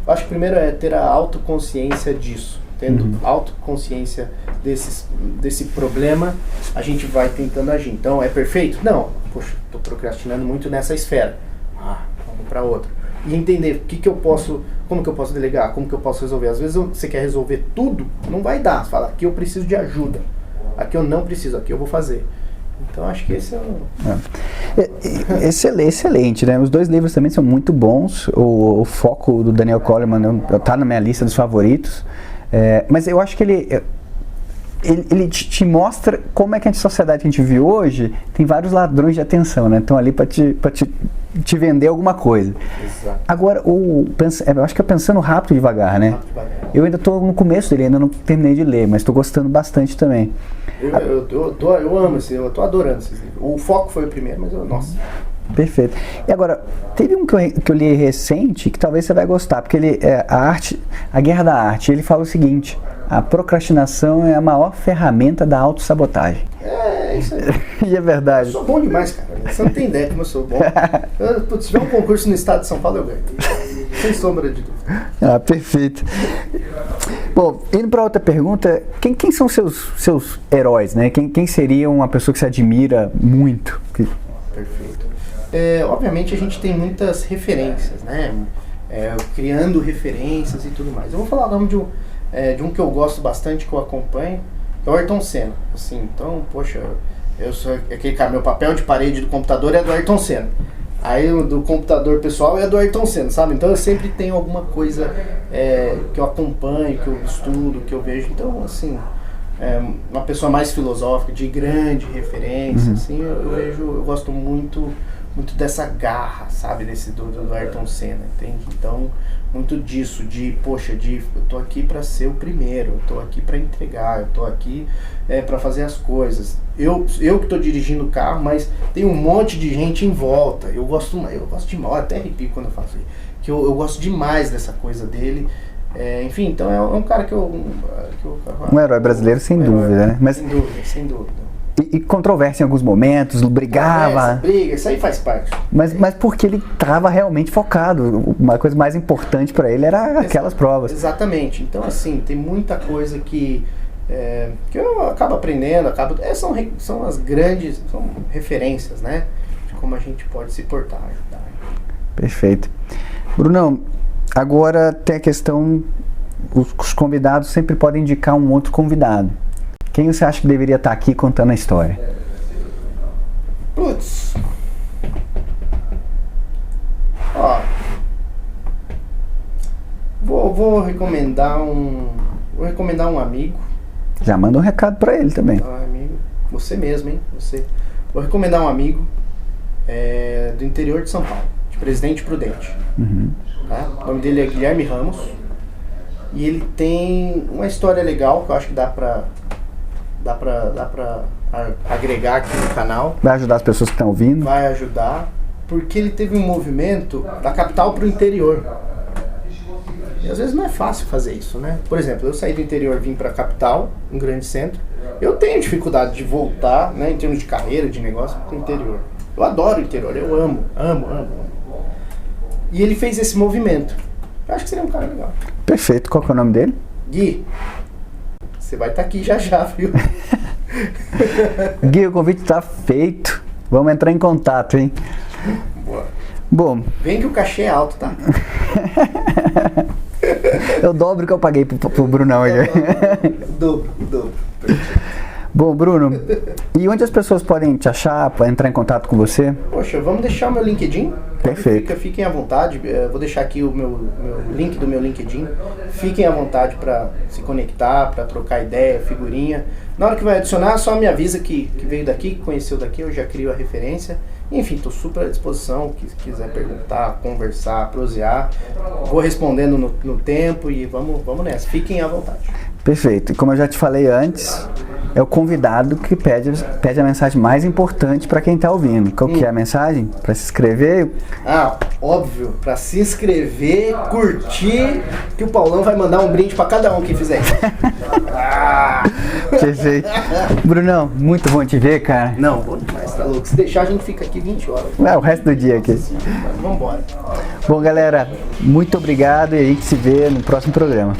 acho que primeiro é ter a autoconsciência disso. Tendo autoconsciência desse problema, a gente vai tentando agir. Então, é perfeito? Não. Poxa, estou procrastinando muito nessa esfera. Vamos para outra. E entender como que eu posso delegar, como que eu posso resolver. Às vezes você quer resolver tudo, não vai dar. Você fala, aqui eu preciso de ajuda. Aqui eu não preciso, aqui eu vou fazer. Então, acho que esse é o... Excelente, né? Os dois livros também são muito bons. O Foco do Daniel Goleman está na minha lista dos favoritos. Mas eu acho que ele te mostra como é que a sociedade que a gente vive hoje tem vários ladrões de atenção, né? Estão ali para te vender alguma coisa. Exato. Agora, eu acho que é Pensando Rápido e Devagar, né? Rápido e Devagar. Eu ainda estou no começo dele, ainda não terminei de ler, mas estou gostando bastante também. Eu amo eu estou adorando esses livros. O Foco foi o primeiro, mas nossa... Perfeito. E agora, teve um que eu li recente que talvez você vai gostar, porque ele A Guerra da Arte. Ele fala o seguinte: a procrastinação é a maior ferramenta da autossabotagem. É isso aí. E é verdade. Eu sou bom demais, cara. Você não tem ideia como eu sou bom. Se tiver um concurso no estado de São Paulo, eu ganho. Sem sombra de dúvida. Perfeito. Bom, indo para outra pergunta, quem são seus heróis, né? Quem seria uma pessoa que você admira muito? Perfeito. Obviamente a gente tem muitas referências, né? Criando referências e tudo mais. Eu vou falar o nome de um que eu gosto bastante, que eu acompanho, é o Ayrton Senna. Assim, então, poxa, eu sou aquele cara, meu papel de parede do computador é do Ayrton Senna. Aí o do computador pessoal é do Ayrton Senna, sabe? Então eu sempre tenho alguma coisa que eu acompanho, que eu estudo, que eu vejo. Então, assim, uma pessoa mais filosófica, de grande referência, assim, eu gosto muito muito dessa garra, sabe, do Ayrton Senna, entende? Então, muito disso, poxa, eu tô aqui para ser o primeiro, eu tô aqui para entregar, eu tô aqui para fazer as coisas. Eu que tô dirigindo o carro, mas tem um monte de gente em volta. Eu gosto demais, até arrepio quando eu faço isso, que eu gosto demais dessa coisa dele. Enfim, então é um cara que um herói brasileiro, sem dúvida, né? Mas, sem dúvida. E controvérsia em alguns momentos, brigava. Briga, isso aí faz parte. Mas porque ele estava realmente focado. Uma coisa mais importante para ele era aquelas provas. Exatamente. Então, assim, tem muita coisa que eu acabo aprendendo, são as grandes referências, né? De como a gente pode se portar. Perfeito. Brunão, agora tem a questão, os convidados sempre podem indicar um outro convidado. Quem você acha que deveria estar aqui contando a história? Putz. Ó. Vou recomendar um amigo. Já manda um recado para ele também. Amigo. Você mesmo, hein? Você. Vou recomendar um amigo do interior de São Paulo, de Presidente Prudente. Uhum. Tá? O nome dele é Guilherme Ramos. E ele tem uma história legal que eu acho que dá pra agregar aqui no canal. Vai ajudar as pessoas que estão ouvindo? Vai ajudar, porque ele teve um movimento da capital para o interior. E às vezes não é fácil fazer isso, né? Por exemplo, eu saí do interior, vim para a capital, um grande centro. Eu tenho dificuldade de voltar, né, em termos de carreira, de negócio, para o interior. Eu adoro o interior, eu amo. E ele fez esse movimento. Eu acho que seria um cara legal. Perfeito. Qual que é o nome dele? Gui. Você vai estar aqui já, viu? Gui, o convite está feito. Vamos entrar em contato, hein? Boa. Bom. Vem que o cachê é alto, tá? Eu dobro que eu paguei pro Brunão aí. Dobro. Bom, Bruno, e onde as pessoas podem te achar, podem entrar em contato com você? Poxa, vamos deixar o meu LinkedIn. Perfeito. Fiquem à vontade, vou deixar aqui o meu link do meu LinkedIn. Fiquem à vontade para se conectar, para trocar ideia, figurinha. Na hora que vai adicionar, só me avisa que veio daqui, que conheceu daqui, eu já crio a referência. Enfim, estou super à disposição, se quiser perguntar, conversar, prosear. Vou respondendo no tempo e vamos nessa. Fiquem à vontade. Perfeito. E como eu já te falei antes, é o convidado que pede a mensagem mais importante para quem está ouvindo. Qual que é a mensagem? Para se inscrever? Óbvio. Para se inscrever, curtir, que o Paulão vai mandar um brinde para cada um que fizer isso. Perfeito. Brunão, muito bom te ver, cara. Não, bom demais, tá louco. Se deixar, a gente fica aqui 20 horas. O resto do dia aqui. Vamos embora. Bom, galera, muito obrigado e a gente se vê no próximo programa.